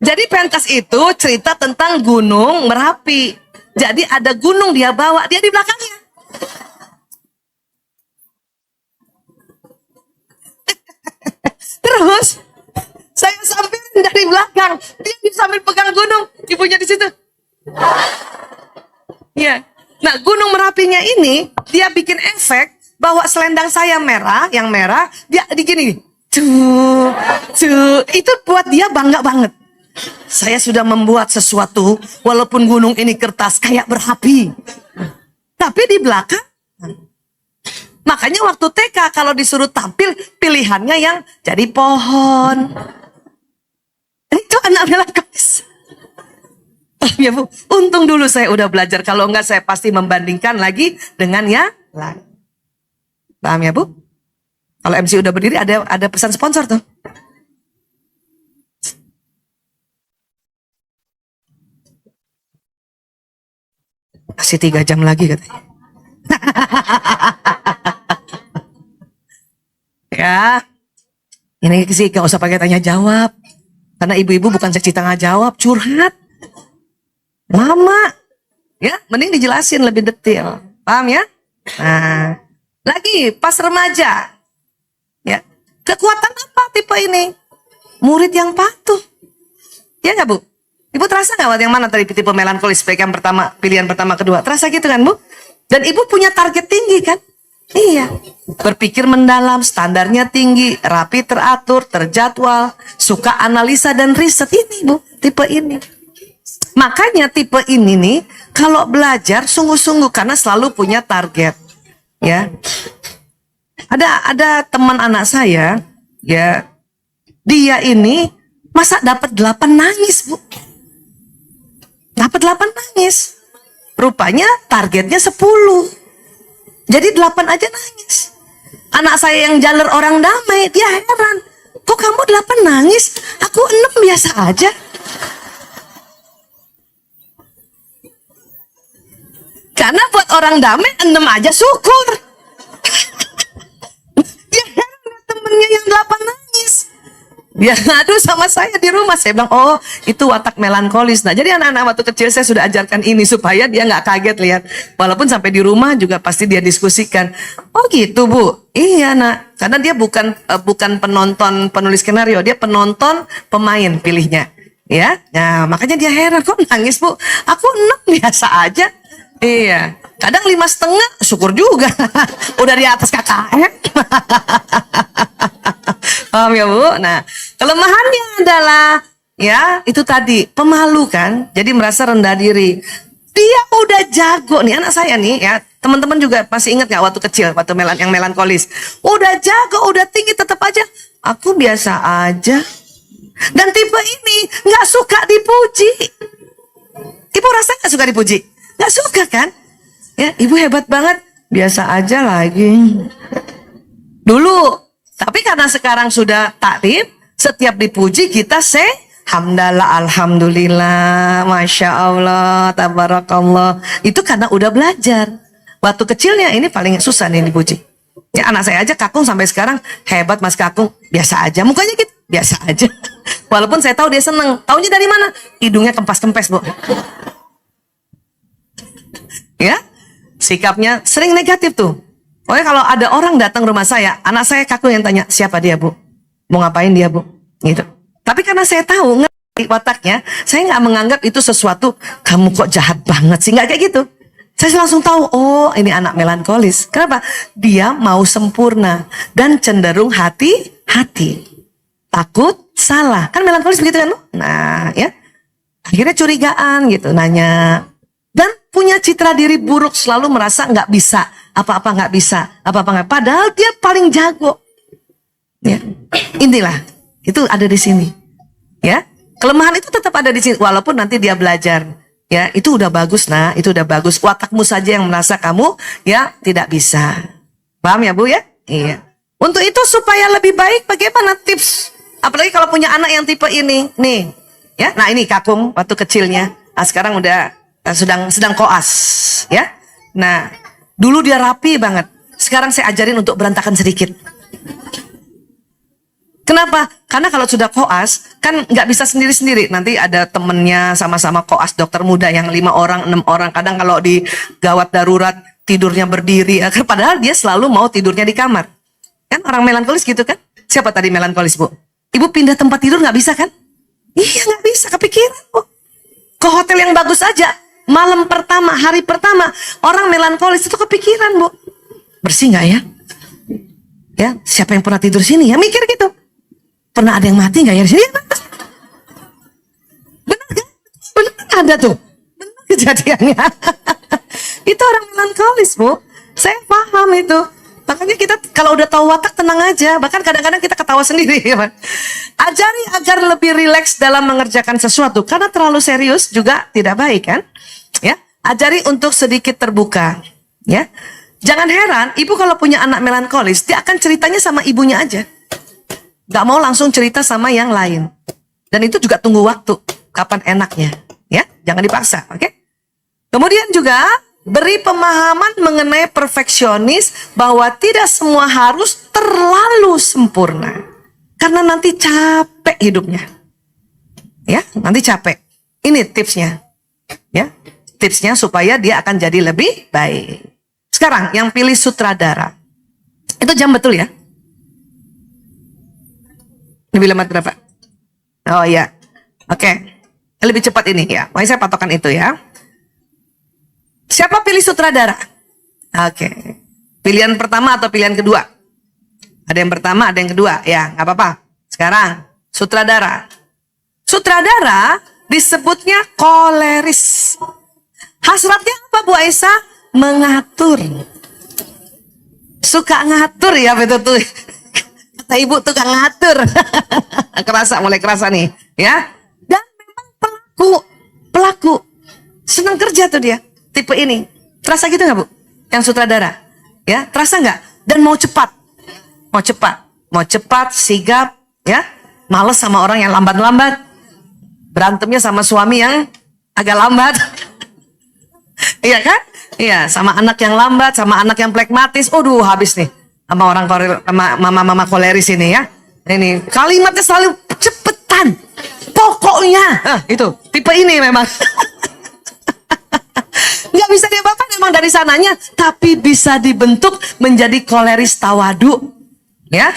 Jadi pentas itu cerita tentang gunung Merapi. Jadi ada gunung dia bawa, dia di belakangnya. Terus saya samperin dari belakang, dia sambil pegang gunung, ibunya di situ. Ya, nah Gunung Merapinya ini dia bikin efek bahwa selendang saya merah, yang merah dia digini, itu buat dia bangga banget. Saya sudah membuat sesuatu, walaupun gunung ini kertas kayak berapi, tapi di belakang. Makanya waktu TK kalau disuruh tampil pilihannya yang jadi pohon. Itu anak melankolis. Ya Bu, untung dulu saya udah belajar. Kalau enggak saya pasti membandingkan lagi dengan yang lain. Paham ya Bu? Kalau MC udah berdiri ada pesan sponsor tuh. Masih 3 jam lagi katanya. Ya, ini sih gak usah pakai tanya jawab. Karena ibu-ibu bukan seksi tengah jawab, curhat. Lama. Ya, mending dijelasin lebih detail. Paham ya? Nah, lagi pas remaja. Ya, kekuatan apa tipe ini? Murid yang patuh. Ya nggak Bu? Ibu terasa nggak yang mana tadi tipe melankolis yang pertama, pilihan pertama, kedua? Terasa gitu kan Bu? Dan ibu punya target tinggi kan? Iya. Berpikir mendalam, standarnya tinggi, rapi, teratur, terjadwal, suka analisa dan riset ini Bu, tipe ini. Makanya tipe ini nih, kalau belajar sungguh-sungguh karena selalu punya target. Ya. Ada teman anak saya, ya. Dia ini masa dapat 8 nangis, Bu. Dapat 8 nangis. Rupanya targetnya 10. Jadi 8 aja nangis. Anak saya yang jaler orang damai, dia heran. Kok kamu 8 nangis? Aku 6 biasa aja. Karena buat orang damai 6 aja syukur. Dia heran temennya yang 8 nangis. Dia ngadu sama saya di rumah. Saya bilang, oh itu watak melankolis. Nah jadi anak-anak waktu kecil saya sudah ajarkan ini supaya dia nggak kaget lihat. Walaupun sampai di rumah juga pasti dia diskusikan. Oh gitu Bu. Iya nak. Karena dia bukan penonton penulis skenario. Dia penonton pemain pilihnya. Ya. Nah makanya dia heran. Kok nangis Bu? Aku 6 biasa aja. Iya. Kadang 5,5 syukur juga. Udah di atas KKM. Paham ya Bu? Nah, kelemahannya adalah ya itu tadi pemalu kan, jadi merasa rendah diri. Dia udah jago nih anak saya nih ya, teman-teman juga masih ingat nggak waktu kecil, waktu yang melankolis, udah jago, udah tinggi tetap aja, aku biasa aja. Dan tipe ini nggak suka dipuji. Ibu rasa nggak suka dipuji? Nggak suka kan? Ya, ibu hebat banget, biasa aja lagi. Dulu. Tapi karena sekarang sudah takrib, setiap dipuji kita hamdalah, alhamdulillah, masya Allah, tabarakallah. Itu karena udah belajar. Waktu kecilnya ini paling susah nih dipuji. Ya anak saya aja Kakung sampai sekarang hebat Mas Kakung, biasa aja. Mukanya gitu, biasa aja. Walaupun saya tahu dia seneng. Taunya dari mana? Hidungnya kempes-kempes Bu. Ya, sikapnya sering negatif tuh. Pokoknya kalau ada orang datang rumah saya, anak saya Kakung yang tanya, siapa dia Bu? Mau ngapain dia Bu? Gitu. Tapi karena saya tahu, ngerti wataknya, saya nggak menganggap itu sesuatu, kamu kok jahat banget sih, nggak kayak gitu. Saya langsung tahu, oh ini anak melankolis. Kenapa? Dia mau sempurna dan cenderung hati-hati. Takut salah. Kan melankolis begitu kan? Nah ya, akhirnya curigaan gitu, nanya. Dan punya citra diri buruk, selalu merasa nggak bisa, apa-apa nggak bisa, apa-apa nggak. Padahal dia paling jago. Ya, inilah, itu ada di sini. Ya, kelemahan itu tetap ada di sini, walaupun nanti dia belajar. Ya, itu udah bagus nah, itu udah bagus. Watakmu saja yang merasa kamu ya tidak bisa. Paham ya Bu ya? Iya. Untuk itu supaya lebih baik, bagaimana tips? Apalagi kalau punya anak yang tipe ini, nih. Ya, nah ini Kakung waktu kecilnya. Nah, sekarang udah sedang koas, ya. Nah, dulu dia rapi banget. Sekarang saya ajarin untuk berantakan sedikit. Kenapa? Karena kalau sudah koas, kan nggak bisa sendiri-sendiri. Nanti ada temennya sama-sama koas dokter muda yang 5 orang, 6 orang. Kadang kalau di gawat darurat tidurnya berdiri. Padahal dia selalu mau tidurnya di kamar. Kan orang melankolis gitu kan? Siapa tadi melankolis Bu? Ibu pindah tempat tidur nggak bisa kan? Iya nggak bisa, kepikiran Bu. Ke hotel yang bagus aja, malam pertama, hari pertama, orang melankolis itu kepikiran Bu. Bersih nggak ya? Ya, siapa yang pernah tidur sini ya? Mikir gitu. Pernah ada yang mati nggak ya di sini? Benar kan? Benar ada tuh. Benar kejadiannya. Itu orang melankolis Bu. Saya paham itu. Makanya kita kalau udah tahu watak tenang aja. Bahkan kadang-kadang kita ketawa sendiri. Ya, ajari agar lebih rileks dalam mengerjakan sesuatu. Karena terlalu serius juga tidak baik kan? Ya, ajari untuk sedikit terbuka. Ya, jangan heran, ibu kalau punya anak melankolis, dia akan ceritanya sama ibunya aja. Gak mau langsung cerita sama yang lain. Dan itu juga tunggu waktu. Kapan enaknya. Ya, jangan dipaksa. Oke? Kemudian juga beri pemahaman mengenai perfeksionis bahwa tidak semua harus terlalu sempurna. Karena nanti capek hidupnya. Ya, nanti capek. Ini tipsnya. Ya, tipsnya supaya dia akan jadi lebih baik. Sekarang yang pilih sutradara. Itu jam betul ya? Lebih lambat berapa? Oh iya. Oke. Lebih cepat ini ya. Makanya saya patokan itu ya. Siapa pilih sutradara? Oke. Pilihan pertama atau pilihan kedua? Ada yang pertama, ada yang kedua. Ya, nggak apa-apa. Sekarang, sutradara. Sutradara disebutnya koleris. Hasratnya apa Bu Aisyah? Mengatur. Suka ngatur ya, betul tuh. Kata ibu tukang ngatur. Mulai kerasa nih, ya. Dan memang pelaku senang kerja tuh dia. Tipe ini, terasa gitu nggak Bu? Yang sutradara, ya, terasa nggak? Dan mau cepat, sigap, ya. Males sama orang yang lambat-lambat. Berantemnya sama suami yang agak lambat. Iya kan? Iya, sama anak yang lambat, sama anak yang plekmatis. Aduh, habis nih. Sama orang mama koleris ini ya. Ini kalimatnya selalu cepetan. Pokoknya, itu tipe ini memang. Nggak bisa diapa-apain memang dari sananya, tapi bisa dibentuk menjadi koleris tawadu. Ya.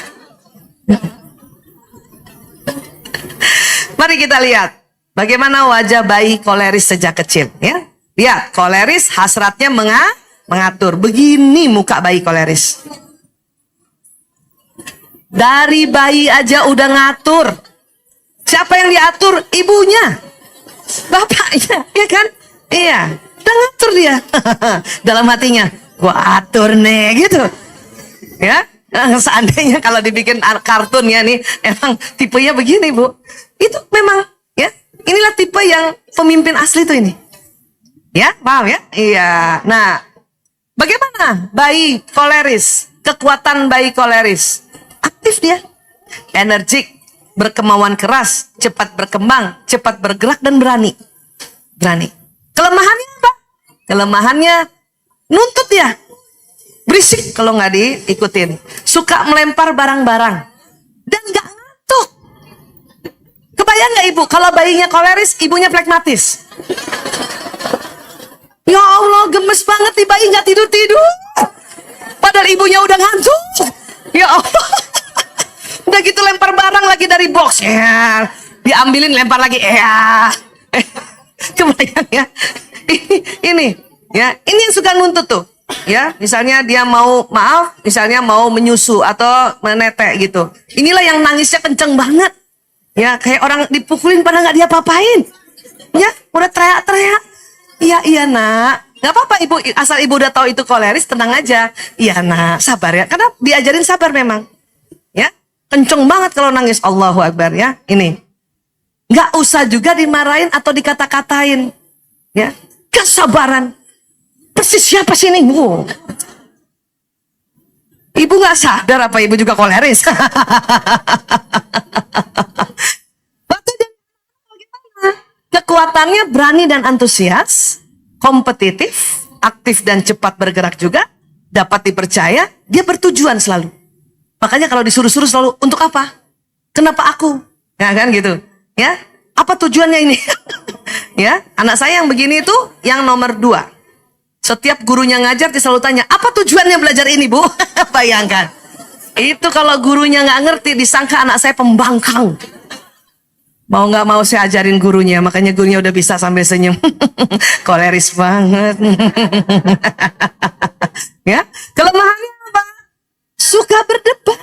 Mari kita lihat bagaimana wajah bayi koleris sejak kecil. Ya, lihat koleris hasratnya mengatur. Begini muka bayi koleris. Dari bayi aja udah ngatur. Siapa yang diatur? Ibunya, bapaknya, ya kan? Iya, udah ngatur dia. Dalam hatinya, gua atur nih, gitu. Ya, seandainya kalau dibikin kartun ya nih, emang tipenya begini Bu. Itu memang, ya, inilah tipe yang pemimpin asli tuh ini. Ya, paham ya? Iya. Nah, bagaimana bayi koleris? Kekuatan bayi koleris. Aktif dia, energik, berkemauan keras, cepat berkembang, cepat bergerak dan berani. Kelemahannya apa? Kelemahannya nuntut dia, berisik kalau nggak diikutin, suka melempar barang-barang dan nggak ngantuk. Kebayang nggak ibu kalau bayinya koleris, ibunya flekmatis? Ya Allah, gemes banget nih bayi nggak tidur, padahal ibunya udah ngantuk. Ya Allah. Udah gitu lempar barang lagi dari box ya, diambilin lempar lagi ya. Kebayang ya? Ini ya, ini yang suka nuntut tuh. Ya, misalnya dia mau misalnya mau menyusu atau menetek gitu. Inilah yang nangisnya kenceng banget. Ya, kayak orang dipukulin padahal nggak diapa-apain. Ya, udah teriak-teriak. Iya nak, nggak apa-apa ibu, asal ibu udah tahu itu koleris, tenang aja. Iya nak, sabar ya, karena diajarin sabar memang. Ya. Kenceng banget kalau nangis. Allahu Akbar ya. Ini nggak usah juga dimarahin atau dikata-katain. Ya, kesabaran. Persis siapa sih ini? Ibu nggak sadar apa ibu juga koleris? Kekuatannya berani dan antusias, kompetitif, aktif dan cepat bergerak juga, dapat dipercaya, dia bertujuan selalu. Makanya kalau disuruh-suruh selalu, untuk apa? Kenapa aku? Ya kan gitu. Ya, apa tujuannya ini? Ya, anak saya yang begini itu yang nomor 2. Setiap gurunya ngajar dia selalu tanya, apa tujuannya belajar ini Bu? Bayangkan. Itu kalau gurunya nggak ngerti, disangka anak saya pembangkang. Mau nggak mau saya ajarin gurunya, makanya gurunya udah bisa sambil senyum. Koleris banget. Ya, kelemahannya apa? Suka berdebat.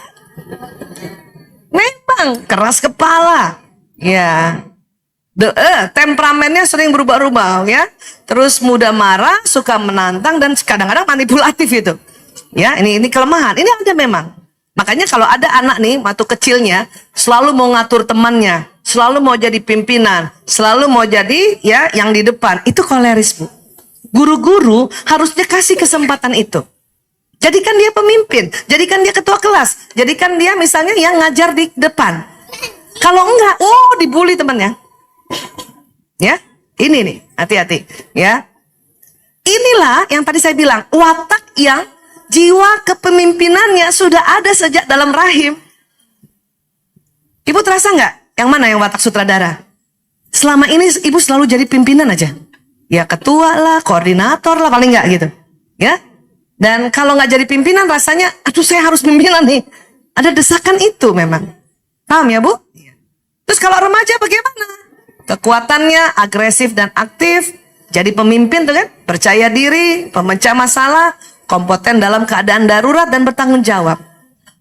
Memang keras kepala. Ya. Temperamennya sering berubah-ubah ya. Terus mudah marah, suka menantang dan kadang-kadang manipulatif itu. Ya, ini kelemahan. Ini ada memang. Makanya kalau ada anak nih, waktu kecilnya selalu mau ngatur temannya, selalu mau jadi pimpinan, selalu mau jadi ya yang di depan, itu koleris, Bu. Guru-guru harusnya kasih kesempatan itu. Jadikan dia pemimpin, jadikan dia ketua kelas, jadikan dia misalnya yang ngajar di depan. Kalau enggak, dibully temannya. Ya, ini nih, hati-hati ya. Inilah yang tadi saya bilang, watak yang jiwa kepemimpinannya sudah ada sejak dalam rahim. Ibu terasa nggak? Yang mana yang watak sutradara? Selama ini ibu selalu jadi pimpinan aja. Ya ketua lah, koordinator lah paling nggak gitu. Ya. Dan kalau nggak jadi pimpinan rasanya, aduh saya harus pimpinan nih. Ada desakan itu memang. Paham ya Bu? Terus kalau remaja bagaimana? Kekuatannya agresif dan aktif. Jadi pemimpin tuh kan, percaya diri, pemecah masalah, kompeten dalam keadaan darurat dan bertanggung jawab.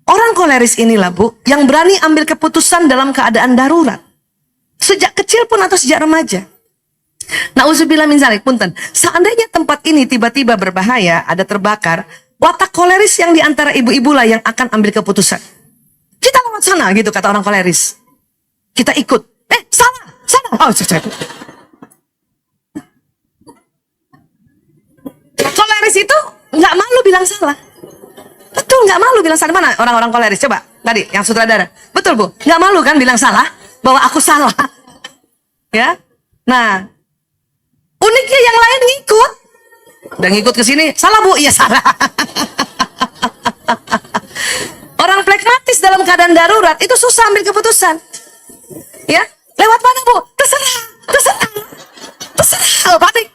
Orang koleris inilah Bu, yang berani ambil keputusan dalam keadaan darurat. Sejak kecil pun atau sejak remaja. Nauzubillah min dzalik, punten. Seandainya tempat ini tiba-tiba berbahaya, ada terbakar, watak koleris yang diantara ibu-ibu lah yang akan ambil keputusan. Kita lewat sana gitu kata orang koleris. Kita ikut. Sana. Oh, koleris itu nggak malu bilang salah. Betul, nggak malu bilang salah. Mana orang-orang koleris? Coba tadi yang sutradara. Betul Bu, nggak malu kan bilang salah, bahwa aku salah. Ya, nah uniknya yang lain ngikut. Udah ngikut ke sini, salah Bu, iya salah. Orang pragmatis dalam keadaan darurat itu susah ambil keputusan. Ya, lewat mana Bu? Terserah. Panik.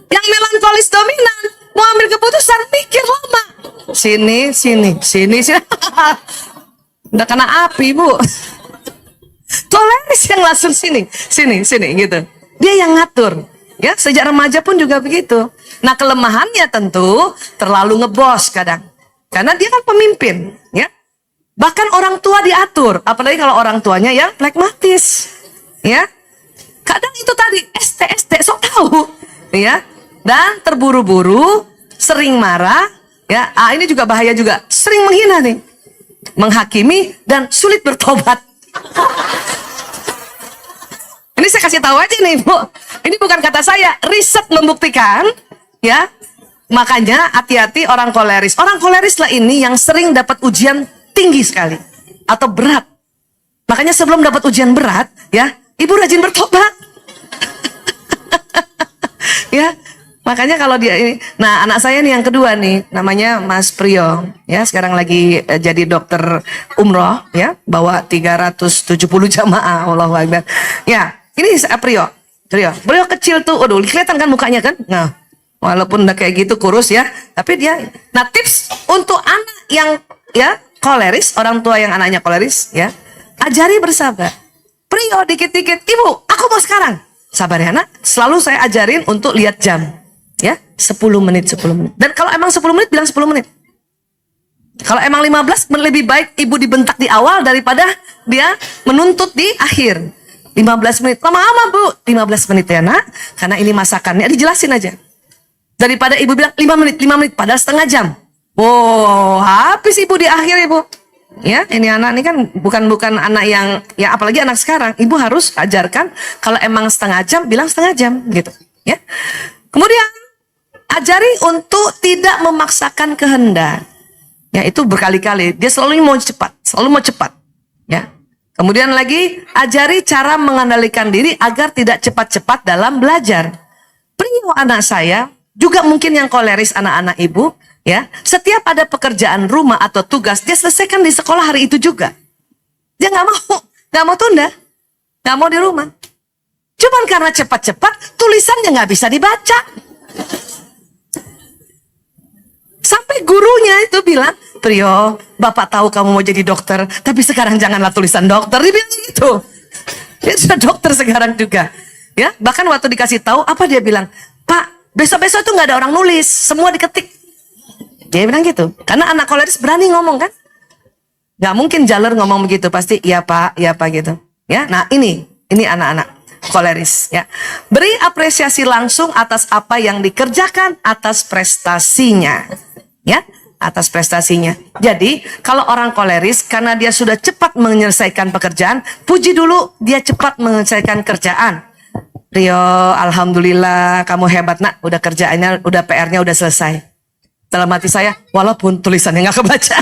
Yang melankolis dominan mau ambil keputusan mikir lama. Sini. Udah kena api Bu. Koleris yang langsung sini gitu. Dia yang ngatur. Ya, sejak remaja pun juga begitu. Nah, kelemahannya tentu terlalu ngebos kadang. Karena dia kan pemimpin, ya. Bahkan orang tua diatur, apalagi kalau orang tuanya yang pragmatis. Ya. Kadang itu tadi ST sok tahu, ya. Dan terburu-buru, sering marah, ya. Ini juga bahaya juga, sering menghina nih, menghakimi dan sulit bertobat. Ini saya kasih tahu aja nih Bu, ini bukan kata saya, riset membuktikan, ya. Makanya hati-hati orang koleris. Orang koleris lah ini yang sering dapat ujian tinggi sekali atau berat. Makanya sebelum dapat ujian berat, ya, ibu rajin bertobat. Ya. Makanya kalau dia ini, nah anak saya nih yang kedua nih, namanya Mas Priyo, ya sekarang lagi jadi dokter umroh, ya bawa 370 jamaah, Allahu Akbar. Ya, ini Priyo kecil tuh, aduh kelihatan kan mukanya kan, nah walaupun udah kayak gitu kurus ya, tapi dia, nah tips untuk anak yang ya koleris, orang tua yang anaknya koleris, ya ajari bersabar. Priyo dikit-dikit, ibu aku mau sekarang, sabar ya nak, selalu saya ajarin untuk lihat jam. Ya, 10 menit. Dan kalau emang 10 menit, bilang 10 menit. Kalau emang 15, lebih baik ibu dibentak di awal daripada dia menuntut di akhir. 15 menit, lama-lama Bu, 15 menit ya nak, karena ini masakannya, dijelasin aja. Daripada ibu bilang 5 menit, padahal setengah jam. Wow, habis ibu di akhir ibu. Ya, ini anak ini kan bukan anak yang, ya apalagi anak sekarang, ibu harus ajarkan, kalau emang setengah jam, bilang setengah jam, gitu. Ya, kemudian, ajari untuk tidak memaksakan kehendak. Ya, itu berkali-kali. Dia selalu mau cepat. Ya. Kemudian lagi, ajari cara mengendalikan diri agar tidak cepat-cepat dalam belajar. Priyo anak saya, juga mungkin yang koleris anak-anak ibu, ya. Setiap ada pekerjaan rumah atau tugas, dia selesaikan di sekolah hari itu juga. Dia nggak mau tunda, nggak mau di rumah. Cuman karena cepat-cepat, tulisannya nggak bisa dibaca. Sampai gurunya itu bilang, Prio, Bapak tahu kamu mau jadi dokter, tapi sekarang janganlah tulisan dokter. Dia bilang gitu. Dia sudah dokter sekarang juga. Ya, bahkan waktu dikasih tahu, apa dia bilang? Pak, besok-besok tuh nggak ada orang nulis, semua diketik. Dia bilang gitu. Karena anak koleris berani ngomong kan? Nggak mungkin jaler ngomong begitu, pasti ya Pak gitu. Ya, nah ini anak-anak koleris. Ya, beri apresiasi langsung atas apa yang dikerjakan, atas prestasinya. Ya, atas prestasinya. Jadi, kalau orang koleris, karena dia sudah cepat menyelesaikan pekerjaan, puji dulu dia cepat menyelesaikan kerjaan. Rio, alhamdulillah kamu hebat nak, udah kerjaannya, udah PR-nya udah selesai. Dalam hati saya, walaupun tulisannya nggak kebaca.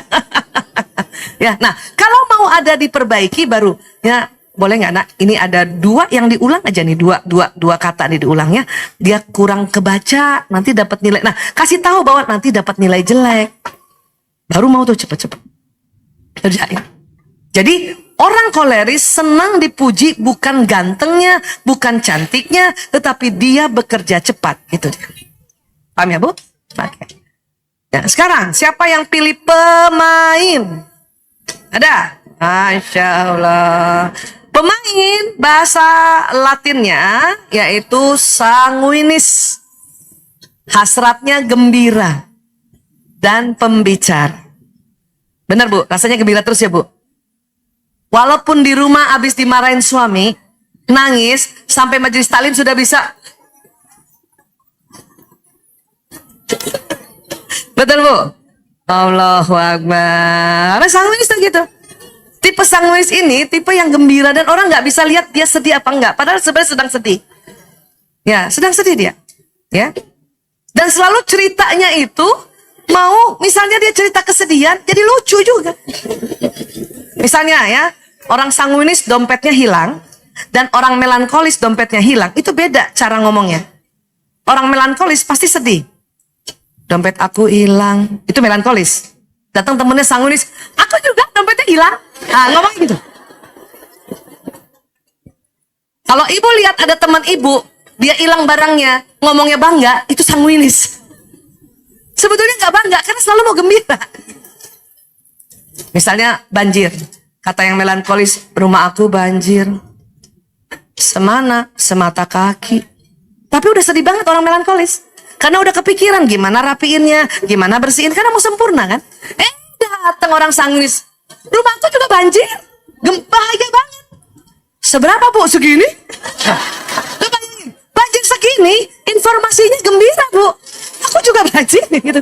Ya, nah kalau mau ada diperbaiki baru, ya boleh nggak nak? Ini ada 2 yang diulang aja nih, dua kata nih diulangnya. Dia kurang kebaca, nanti dapat nilai. Nah, kasih tahu bahwa nanti dapat nilai jelek. Baru mau tuh cepet-cepet kerjain. Jadi orang koleris senang dipuji bukan gantengnya, bukan cantiknya, tetapi dia bekerja cepat. Itu dia. Paham ya Bu? Oke. Ya, sekarang siapa yang pilih pemain? Ada? Masya Allah. Pemain bahasa Latinnya yaitu sanguinis. Hasratnya gembira dan pembicara. Benar Bu? Rasanya gembira terus ya Bu? Walaupun di rumah habis dimarahin suami, nangis, sampai majelis taklim sudah bisa. Betul Bu? Allahu Akbar. Sanguinis tuh gitu. Tipe sanguinis ini tipe yang gembira dan orang nggak bisa lihat dia sedih apa enggak. Padahal sebenarnya sedang sedih. Ya, sedang sedih dia. Ya. Dan selalu ceritanya itu mau, misalnya dia cerita kesedihan, jadi lucu juga. Misalnya ya, orang sanguinis dompetnya hilang dan orang melankolis dompetnya hilang, itu beda cara ngomongnya. Orang melankolis pasti sedih. Dompet aku hilang, itu melankolis. Datang temennya sanguinis, aku juga dompetnya hilang. Nah, ngomong gitu. Kalau ibu lihat ada teman ibu, dia hilang barangnya, ngomongnya bangga, itu sanguinis. Sebetulnya nggak bangga, karena selalu mau gembira. Misalnya banjir, kata yang melankolis, rumah aku banjir. Semana, semata kaki. Tapi udah sedih banget orang melankolis. Karena udah kepikiran gimana rapiinnya, gimana bersihin, karena mau sempurna kan. Datang orang sanguinis, rumahku juga banjir, bahaya banget. Seberapa Bu? Segini? Banjir segini, informasinya gembira Bu. Aku juga banjir gitu.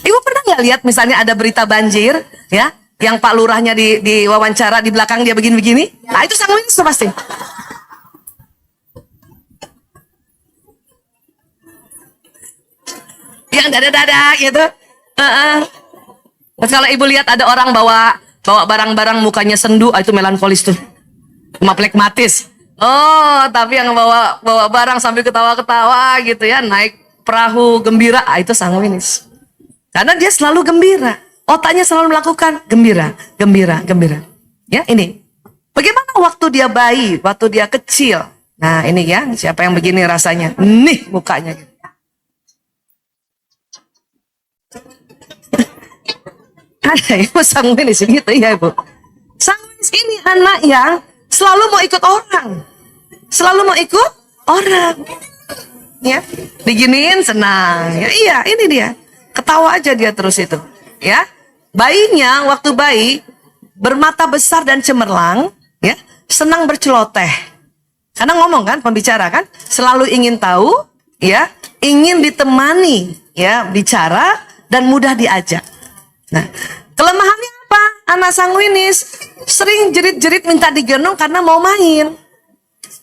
Ibu pernah nggak lihat misalnya ada berita banjir, ya, yang Pak Lurahnya di wawancara di belakang dia begini-begini? Nah itu sanguinis pasti. Yang dada-dada gitu. Terus kalau ibu lihat ada orang bawa barang-barang mukanya sendu, itu melankolis tuh, cuma plekmatis. Oh, tapi yang bawa barang sambil ketawa-ketawa gitu ya, naik perahu gembira, itu sanguinis. Karena dia selalu gembira, otaknya selalu melakukan gembira. Ya ini. Bagaimana waktu dia bayi, waktu dia kecil? Nah ini ya, siapa yang begini rasanya? Nih mukanya. Ada ibu sanguinis gitu ya ibu. Sanguinis ini anak yang selalu mau ikut orang, ya. Diginiin senang, ya iya ini dia, ketawa aja dia terus itu, ya. Bayinya waktu bayi bermata besar dan cemerlang, ya, senang berceloteh, karena ngomong kan, pembicara kan, selalu ingin tahu, ya, ingin ditemani, ya, bicara dan mudah diajak. Nah, kelemahannya apa? Anak sanguinis sering jerit-jerit minta digendong karena mau main.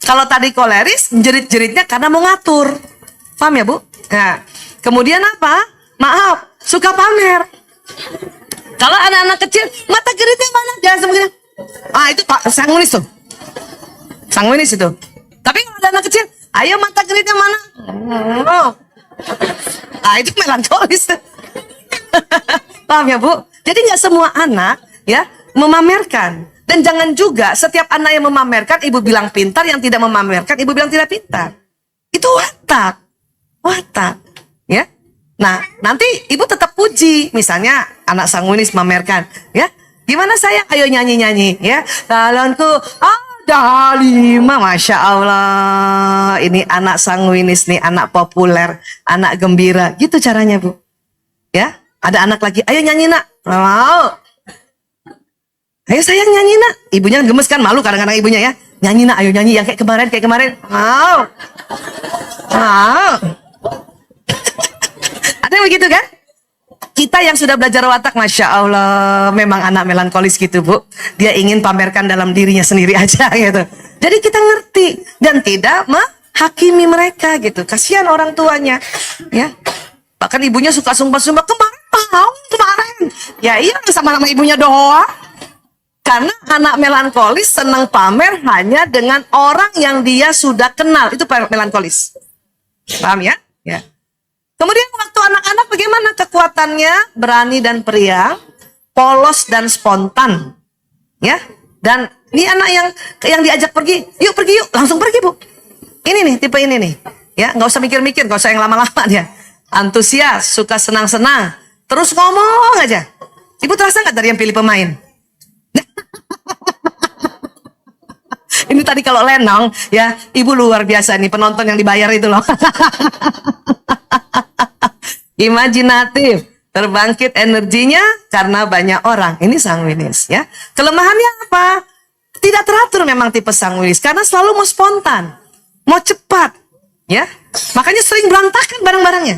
Kalau tadi koleris, jerit-jeritnya karena mau ngatur. Paham ya Bu? Nah, kemudian apa? Maaf, suka pamer. Kalau anak-anak kecil, mata geritnya mana? Jangan semua. Itu Pak sanguinis tuh. Sanguinis itu. Tapi kalau ada anak kecil, ayo mata geritnya mana? Itu melankolis. Paham ya Bu? Jadi nggak semua anak ya memamerkan. Dan jangan juga setiap anak yang memamerkan ibu bilang pintar, yang tidak memamerkan ibu bilang tidak pintar. Itu watak. Ya. Nah, nanti ibu tetap puji. Misalnya anak sanguinis memamerkan, ya, gimana sayang? Ayo nyanyi-nyanyi, ya. Calonku ada 5, Masya Allah. Ini anak sanguinis nih, anak populer, anak gembira. Gitu caranya, Bu. Ya, ada anak lagi, ayo nyanyi nak. Mau. Ayo sayang nyanyi nak. Ibunya gemes kan, malu kadang-kadang ibunya ya. Nyanyi nak, ayo nyanyi yang kayak kemarin. Mau. Mau. Ada yang begitu kan? Kita yang sudah belajar watak, Masya Allah, memang anak melankolis gitu, Bu. Dia ingin pamerkan dalam dirinya sendiri aja gitu. Jadi kita ngerti dan tidak menghakimi mereka gitu. Kasihan orang tuanya, ya. Bahkan ibunya suka sumpah-sumpah, kemarin. Ya iya, sama nama ibunya doa. Karena anak melankolis senang pamer hanya dengan orang yang dia sudah kenal. Itu melankolis. Paham ya? Ya. Kemudian waktu anak-anak bagaimana kekuatannya? Berani dan periang, polos dan spontan. Ya. Dan ini anak yang diajak pergi yuk, langsung pergi, Bu. Ini nih, tipe ini nih. Ya, nggak usah mikir-mikir, nggak usah yang lama-lama dia. Antusias, suka senang-senang, terus ngomong aja. Ibu terasa nggak dari yang pilih pemain? Ini tadi kalau lenong, ya, ibu luar biasa nih, penonton yang dibayar itu loh. Imajinatif, terbangkit energinya karena banyak orang. Ini sanguinis, ya. Kelemahannya apa? Tidak teratur memang tipe sanguinis, karena selalu mau spontan, mau cepat, ya. Makanya sering berantakan barang-barangnya.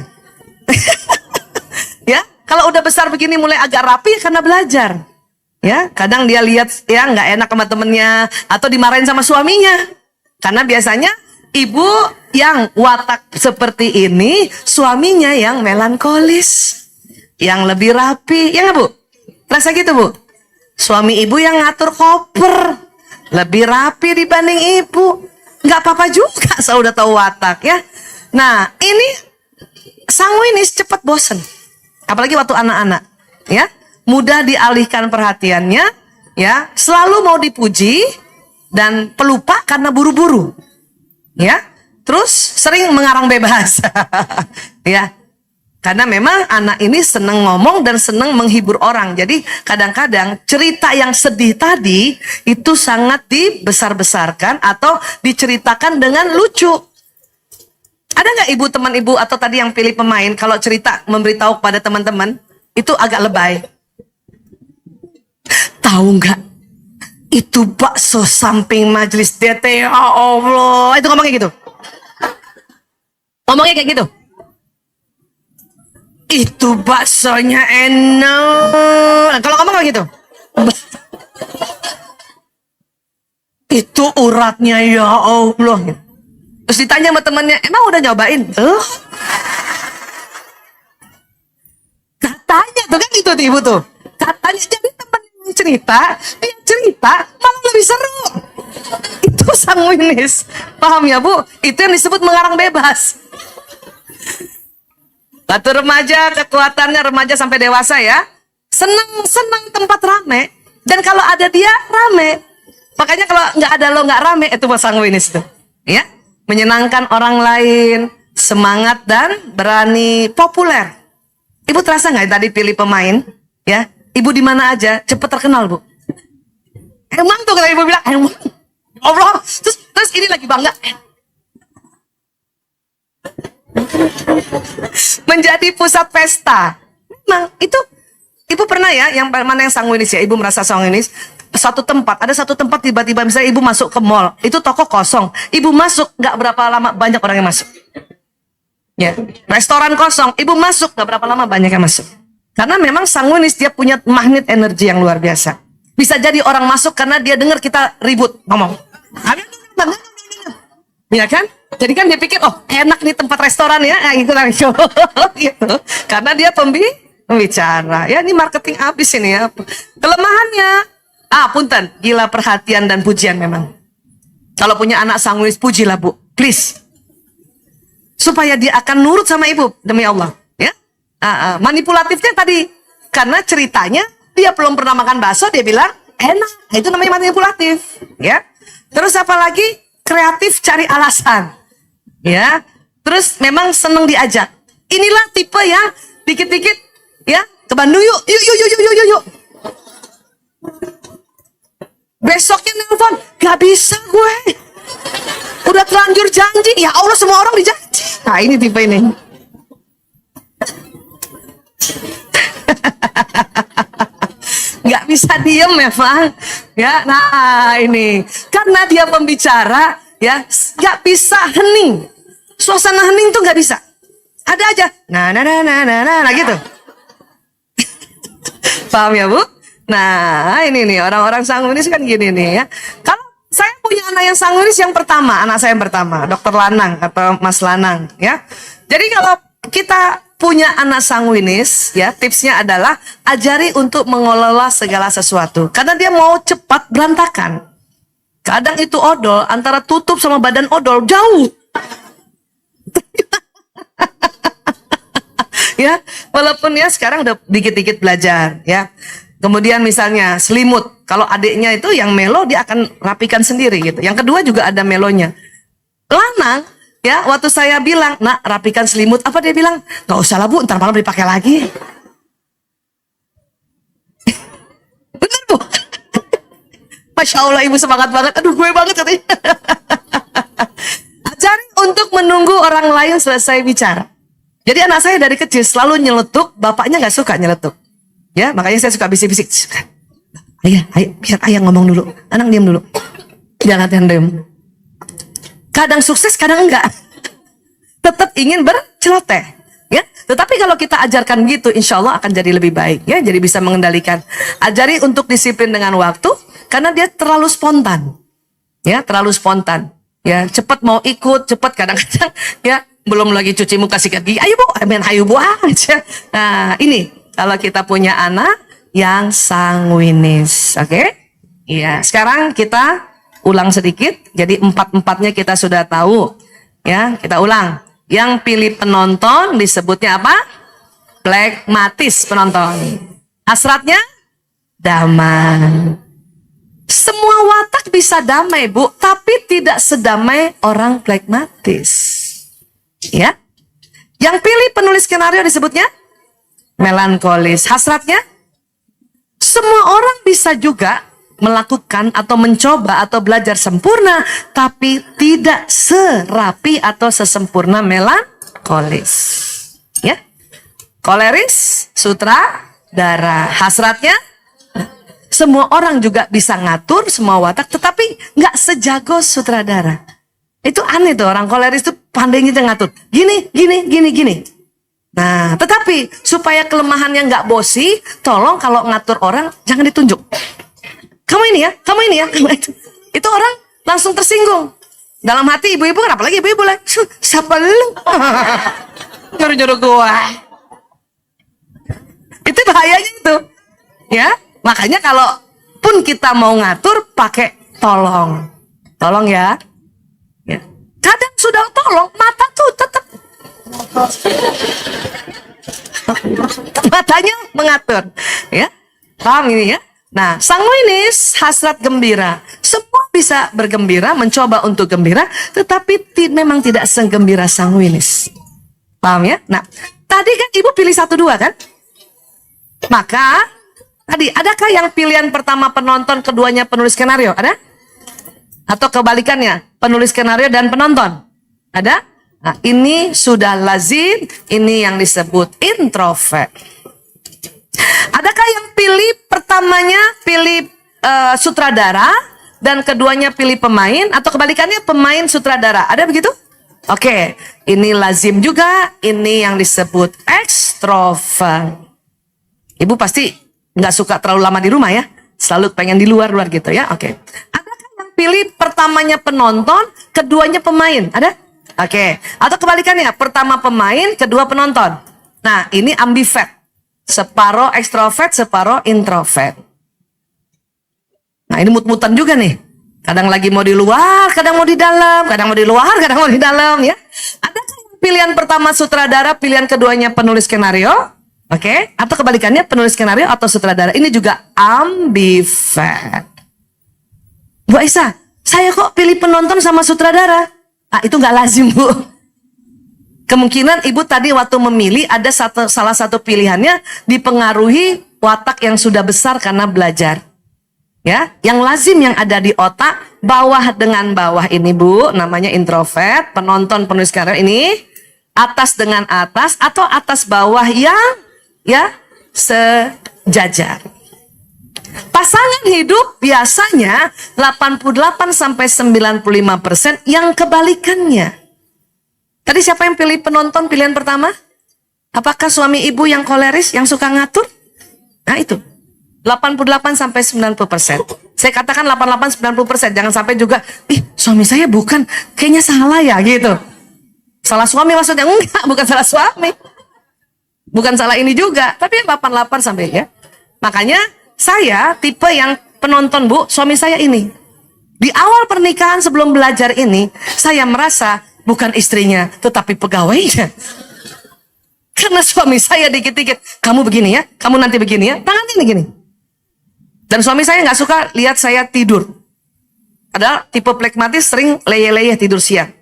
Ya, kalau udah besar begini mulai agak rapi karena belajar. Ya, kadang dia lihat ya nggak enak sama temennya atau dimarahin sama suaminya. Karena biasanya ibu yang watak seperti ini, suaminya yang melankolis, yang lebih rapi, ya nggak Bu? Rasa gitu Bu? Suami ibu yang ngatur koper, lebih rapi dibanding ibu. Nggak apa-apa juga, saya udah tahu watak ya. Nah, ini sanguinis cepat bosen, apalagi waktu anak-anak, ya. Mudah dialihkan perhatiannya, ya, selalu mau dipuji dan pelupa karena buru-buru, ya. Terus sering mengarang bebas, ya. Karena memang anak ini senang ngomong dan senang menghibur orang. Jadi kadang-kadang cerita yang sedih tadi itu sangat dibesar-besarkan atau diceritakan dengan lucu. Ada nggak ibu, teman ibu atau tadi yang pilih pemain kalau cerita memberitahu kepada teman-teman itu agak lebay? Tahu nggak? Itu bakso samping majelis DT, ya Allah. Itu ngomongnya gitu. Ngomongnya kayak gitu. Itu baksonya enak. Kalau ngomong kayak gitu. Itu uratnya ya Allah. Terus ditanya sama temannya, emang udah nyobain? Katanya tuh kan itu ibu tuh. Katanya jadi teman cerita, dia cerita malah lebih seru. Itu sanguinis, paham ya Bu? Itu yang disebut mengarang bebas. Waktu remaja, kekuatannya remaja sampai dewasa ya, senang tempat rame, dan kalau ada dia rame. Makanya kalau nggak ada lo nggak rame, itu sanguinis tuh, ya. Menyenangkan orang lain, semangat dan berani, populer. Ibu terasa nggak tadi pilih pemain, ya? Ibu di mana aja cepet terkenal Bu. Emang tuh kalau ibu bilang emang, Allah, terus ini lagi bangga. Menjadi pusat pesta. Memang itu ibu pernah ya, yang mana yang sanguinis ya, ibu merasa sanguinis. Ada satu tempat tiba-tiba misalnya ibu masuk ke mall, itu toko kosong, ibu masuk nggak berapa lama banyak orang yang masuk. Ya, restoran kosong, ibu masuk nggak berapa lama banyak yang masuk. Karena memang sanguinis dia punya magnet energi yang luar biasa. Bisa jadi orang masuk karena dia dengar kita ribut ngomong. Ya kan? Jadi kan dia pikir, oh enak nih tempat restoran ya, nah, gitu. Gitu. Karena dia pembicara. Ya ini marketing habis ini ya. Kelemahannya, punten, gila perhatian dan pujian memang. Kalau punya anak sanguinis, pujilah Bu, please. Supaya dia akan nurut sama ibu, demi Allah. Ya, manipulatifnya tadi, karena ceritanya dia belum pernah makan bakso, dia bilang enak. Itu namanya manipulatif. Ya. Terus apalagi kreatif cari alasan. Ya, terus memang senang diajak. inilah tipe yang dikit-dikit ya ke Bandung yuk, yuk, yuk, yuk, yuk, yuk, yuk, yuk. Besoknya nelfon, gak bisa gue. Udah terlanjur janji, ya Allah semua orang dijanji. Nah ini tipe ini. Nggak bisa diem memang ya. Nah ini karena dia pembicara ya, nggak bisa hening. Suasana hening tuh nggak bisa. Ada aja nah gitu. Paham ya Bu? Nah ini nih orang-orang sanguinis kan gini nih ya. Kalau saya punya anak yang sanguinis yang pertama, anak saya yang pertama, Dokter Lanang atau Mas Lanang ya. Jadi kalau kita punya anak sanguinis ya, tipsnya adalah ajari untuk mengelola segala sesuatu. Karena dia mau cepat berantakan. Kadang itu odol, antara tutup sama badan odol jauh. Ya, walaupun ya sekarang udah dikit-dikit belajar ya. Kemudian misalnya selimut, kalau adiknya itu yang melo dia akan rapikan sendiri gitu. Yang kedua juga ada melonya. Lanang ya, waktu saya bilang, nak rapikan selimut, apa dia bilang? Gak usah lah Bu, ntar malam dipakai lagi. Bener Bu? Masya Allah ibu semangat banget, aduh gue banget katanya. Ajari untuk menunggu orang lain selesai bicara. Jadi anak saya dari kecil selalu nyeletuk, bapaknya gak suka nyeletuk. Ya, makanya saya suka bisik-bisik. Ayah, biar ayah ngomong dulu, anak diam dulu. Jangan diam. Kadang sukses, kadang enggak. Tetap ingin berceloteh. Ya, tetapi kalau kita ajarkan gitu, insya Allah akan jadi lebih baik. Ya, jadi bisa mengendalikan. Ajari untuk disiplin dengan waktu, karena dia terlalu spontan. Ya, terlalu spontan. Ya, cepat mau ikut, cepat kadang-kadang. Ya, belum lagi cuci muka sikat gigi. Ayo Bu, ayo Bu aja. Nah, ini kalau kita punya anak yang sanguinis, oke? Iya. Sekarang kita ulang sedikit, jadi empat-empatnya kita sudah tahu. Ya, kita ulang. Yang pilih penonton disebutnya apa? Plekmatis penonton. Hasratnya? Damai. Semua watak bisa damai, Bu, tapi tidak sedamai orang plekmatis. Ya. Yang pilih penulis skenario disebutnya melankolis. Hasratnya? Semua orang bisa juga melakukan atau mencoba atau belajar sempurna, tapi tidak serapi atau sesempurna melankolis. Ya, koleris, sutradara. Hasratnya, semua orang juga bisa ngatur semua watak, tetapi nggak sejago sutradara. Itu aneh tuh, orang koleris tuh pandainya ngatur. Gini. Nah, tetapi supaya kelemahannya nggak bosi, tolong kalau ngatur orang jangan ditunjuk. Kamu ini ya. Itu orang langsung tersinggung. Dalam hati ibu-ibu, kenapa lagi ibu-ibu lah? Siapa lu? Nyuruh-nyuruh gua. Itu bahayanya itu. Ya, makanya kalau pun kita mau ngatur pakai tolong. Tolong ya. Ya. Kadang sudah tolong, mata tuh tetap matanya mengatur, ya. Paham ini ya? Nah, sanguinis hasrat gembira. Semua bisa bergembira, mencoba untuk gembira, tetapi memang tidak segembira sanguinis. Paham ya? Nah, tadi kan ibu pilih 1-2 kan? Maka tadi adakah yang pilihan pertama penonton, keduanya penulis skenario? Ada? Atau kebalikannya, penulis skenario dan penonton? Ada? Nah, ini sudah lazim, ini yang disebut introvert. Adakah yang pilih pertamanya pilih sutradara dan keduanya pilih pemain, atau kebalikannya pemain sutradara? Ada begitu? Oke, ini lazim juga, ini yang disebut ekstrovert. Ibu pasti nggak suka terlalu lama di rumah ya, selalu pengen di luar gitu ya. Oke. Adakah yang pilih pertamanya penonton, keduanya pemain? Ada? Oke. Atau kebalikannya, pertama pemain, kedua penonton. Nah, ini ambivert. Separuh ekstrovert, separuh introvert. Nah, ini mut-mutan juga nih. Kadang lagi mau di luar, kadang mau di dalam, kadang mau di luar, kadang mau di dalam ya. Adakah yang pilihan pertama sutradara, pilihan keduanya penulis skenario? Oke. Atau kebalikannya, penulis skenario atau sutradara. Ini juga ambivert. Bu Aisyah, saya kok pilih penonton sama sutradara? Ah, itu nggak lazim, Bu. Kemungkinan ibu tadi waktu memilih ada salah satu pilihannya dipengaruhi watak yang sudah besar karena belajar. Ya, yang lazim yang ada di otak bawah dengan bawah ini Bu, namanya introvert, penonton penulis karya ini atas dengan atas atau atas bawah yang ya sejajar. Pasangan hidup biasanya 88 sampai 95% yang kebalikannya. Tadi siapa yang pilih penonton pilihan pertama? Apakah suami ibu yang koleris yang suka ngatur? Nah itu. 88 sampai 90%. Saya katakan 88-90%. Jangan sampai juga, suami saya bukan, kayaknya salah ya gitu. Salah suami maksudnya? Enggak, bukan salah suami. Bukan salah ini juga. Tapi 88 sampai ya. Makanya saya tipe yang penonton Bu, suami saya ini. Di awal pernikahan sebelum belajar ini, saya merasa bukan istrinya, tetapi pegawainya. Karena suami saya dikit-dikit, kamu begini ya, kamu nanti begini ya, tangan ini gini. Dan suami saya nggak suka lihat saya tidur. Padahal tipe plekmatis sering leyeh-leyeh tidur siang.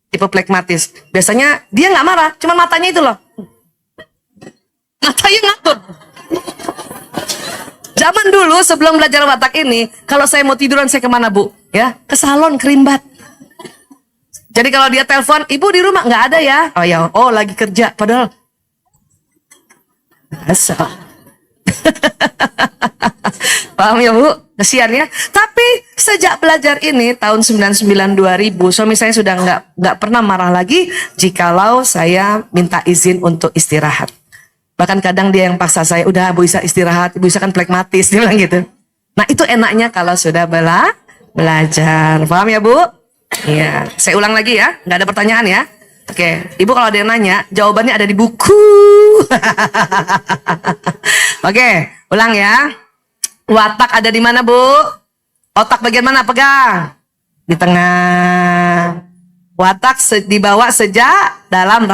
Tipe plekmatis. Biasanya dia nggak marah, cuma matanya itu loh. Matanya ngatur. Zaman dulu sebelum belajar watak ini, kalau saya mau tiduran saya kemana Bu? Ya, ke salon kerimbat. Jadi kalau dia telepon, ibu di rumah nggak ada ya? Oh ya, oh lagi kerja. Padahal asal. Paham ya Bu? Kesian ya. Tapi sejak belajar ini tahun 99-2000, suami saya sudah nggak pernah marah lagi jikalau saya minta izin untuk istirahat. Bahkan kadang dia yang paksa saya, udah Bu Isa istirahat, Ibu Isa kan plekmatis, dia bilang gitu. Nah itu enaknya kalau sudah belajar. Paham ya Bu? Iya. Saya ulang lagi ya, nggak ada pertanyaan ya. Oke, Ibu kalau ada yang nanya, jawabannya ada di buku. Oke, ulang ya. Watak ada di mana Bu? Otak bagian mana? Pegang. Di tengah. Watak dibawa sejak dalam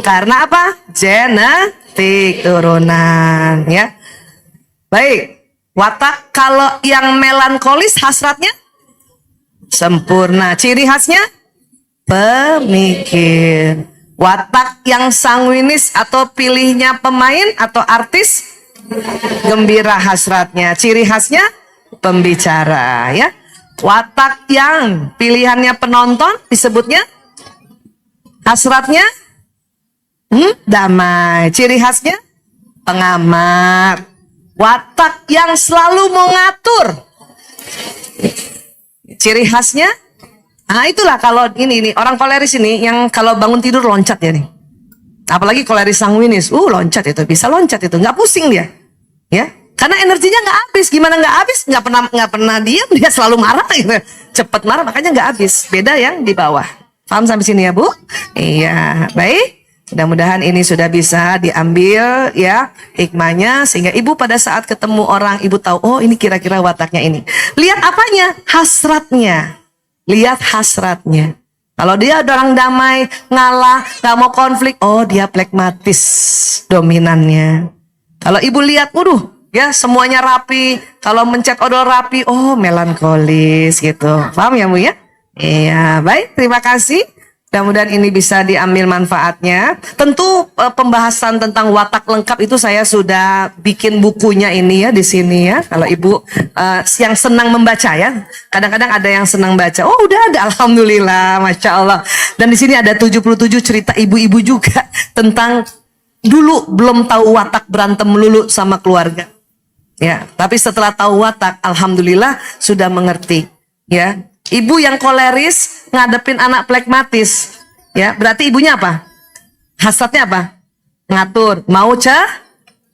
karena apa? Genetik turunan ya. Baik. Watak kalau yang melankolis hasratnya sempurna. Ciri khasnya pemikir. Watak yang sanguinis atau pilihnya pemain atau artis gembira hasratnya. Ciri khasnya pembicara ya. Watak yang pilihannya penonton disebutnya hasratnya damai. Ciri khasnya pengamat. Watak yang selalu mau ngatur. Ciri khasnya itulah kalau ini orang koleris ini yang kalau bangun tidur loncat ya nih. Apalagi koleris sanguinis, loncat itu, bisa loncat itu, nggak pusing dia. Ya, karena energinya nggak habis. Gimana nggak habis? Nggak pernah diam, dia selalu marah gitu. Cepat marah, makanya nggak habis. Beda yang di bawah. Paham sampai sini ya Bu? Iya, baik. Mudah-mudahan ini sudah bisa diambil ya hikmahnya sehingga ibu pada saat ketemu orang ibu tahu, oh ini kira-kira wataknya ini. Lihat apanya? Hasratnya. Lihat hasratnya. Kalau dia orang damai, ngalah, nggak mau konflik, oh dia plekmatis dominannya. Kalau ibu lihat, ya semuanya rapi. Kalau mencet odol rapi, oh melankolis gitu. Paham ya Bu ya? Iya, baik. Terima kasih. Mudah-mudahan ini bisa diambil manfaatnya. Tentu pembahasan tentang watak lengkap itu saya sudah bikin bukunya ini ya di sini ya. Kalau ibu yang senang membaca ya, kadang-kadang ada yang senang baca. Oh udah ada, alhamdulillah, masya Allah. Dan di sini ada 77 cerita ibu-ibu juga tentang dulu belum tahu watak berantem melulu sama keluarga. Ya, tapi setelah tahu watak, alhamdulillah sudah mengerti. Ya. Ibu yang koleris ngadepin anak plekmatis, ya berarti ibunya apa? Hasratnya apa? Ngatur, mau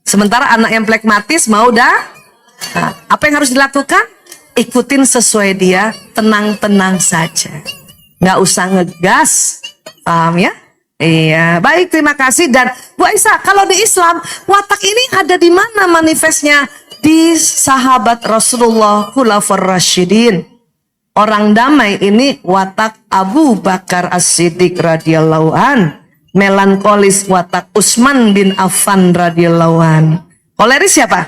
sementara anak yang plekmatis mau Nah, apa yang harus dilakukan? Ikutin sesuai dia, tenang-tenang saja, nggak usah ngegas, paham ya? Iya, baik, terima kasih. Dan Bu Aisyah, kalau di Islam watak ini ada di mana manifestnya? Di sahabat Rasulullah Khulafaur Rasyidin. Orang damai ini watak Abu Bakar As-Siddiq radhiyallahu an. Melankolis watak Utsman bin Affan radhiyallahu an. Koleris siapa?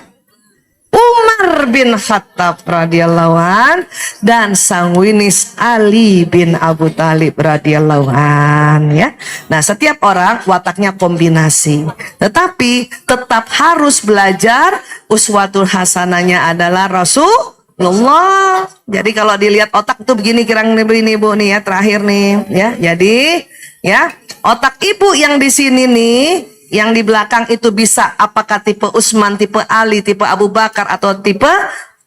Umar bin Khattab radhiyallahu an dan sanguinis Ali bin Abu Thalib radhiyallahu an, ya. Nah, setiap orang wataknya kombinasi, tetapi tetap harus belajar uswatul hasanahnya adalah Rasulullah. Jadi kalau dilihat otak tuh begini kirang ini Bu nih ya, terakhir nih ya. Jadi ya, otak Ibu yang di sini nih, yang di belakang itu bisa apakah tipe Utsman, tipe Ali, tipe Abu Bakar atau tipe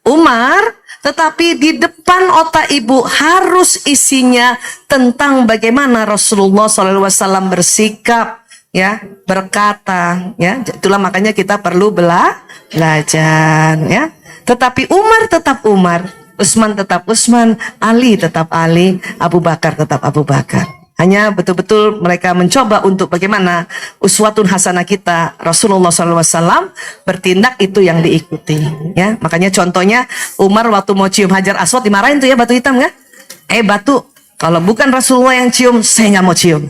Umar, tetapi di depan otak Ibu harus isinya tentang bagaimana Rasulullah SAW bersikap, ya, berkata, ya. Itulah makanya kita perlu belajar, ya. Tetapi Umar tetap Umar, Utsman tetap Utsman, Ali tetap Ali, Abu Bakar tetap Abu Bakar. Hanya betul-betul mereka mencoba untuk bagaimana uswatun hasanah kita Rasulullah SAW bertindak, itu yang diikuti, ya. Makanya contohnya Umar waktu mau cium Hajar Aswad dimarahin tuh ya, batu hitam ya. Batu, kalau bukan Rasulullah yang cium saya nggak mau cium.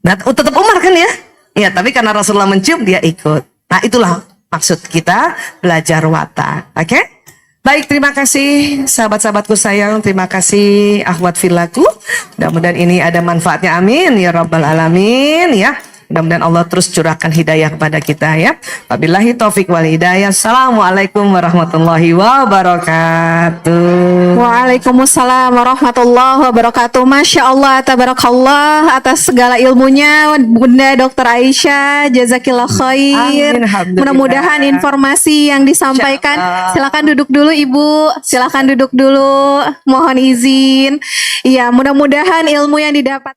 Nah, tetap Umar kan ya. Ya, tapi karena Rasulullah mencium dia ikut. Nah, itulah maksud kita belajar watak. Oke? Baik, terima kasih sahabat-sahabatku sayang, terima kasih akhwat fillaku. Mudah-mudahan ini ada manfaatnya, amin ya rabbal alamin, ya. Mudah-mudahan Allah terus curahkan hidayah kepada kita, ya. Wabillahi taufik wal hidayah. Assalamualaikum warahmatullahi wabarakatuh. Waalaikumsalam warahmatullahi wabarakatuh. Masya Allah, tabarakallah atas segala ilmunya Bunda Dr. Aisyah, jazakillah khair. Amin, alhamdulillah. Mudah-mudahan informasi yang disampaikan, silakan duduk dulu Ibu, silakan duduk dulu, mohon izin. Iya, mudah-mudahan ilmu yang didapat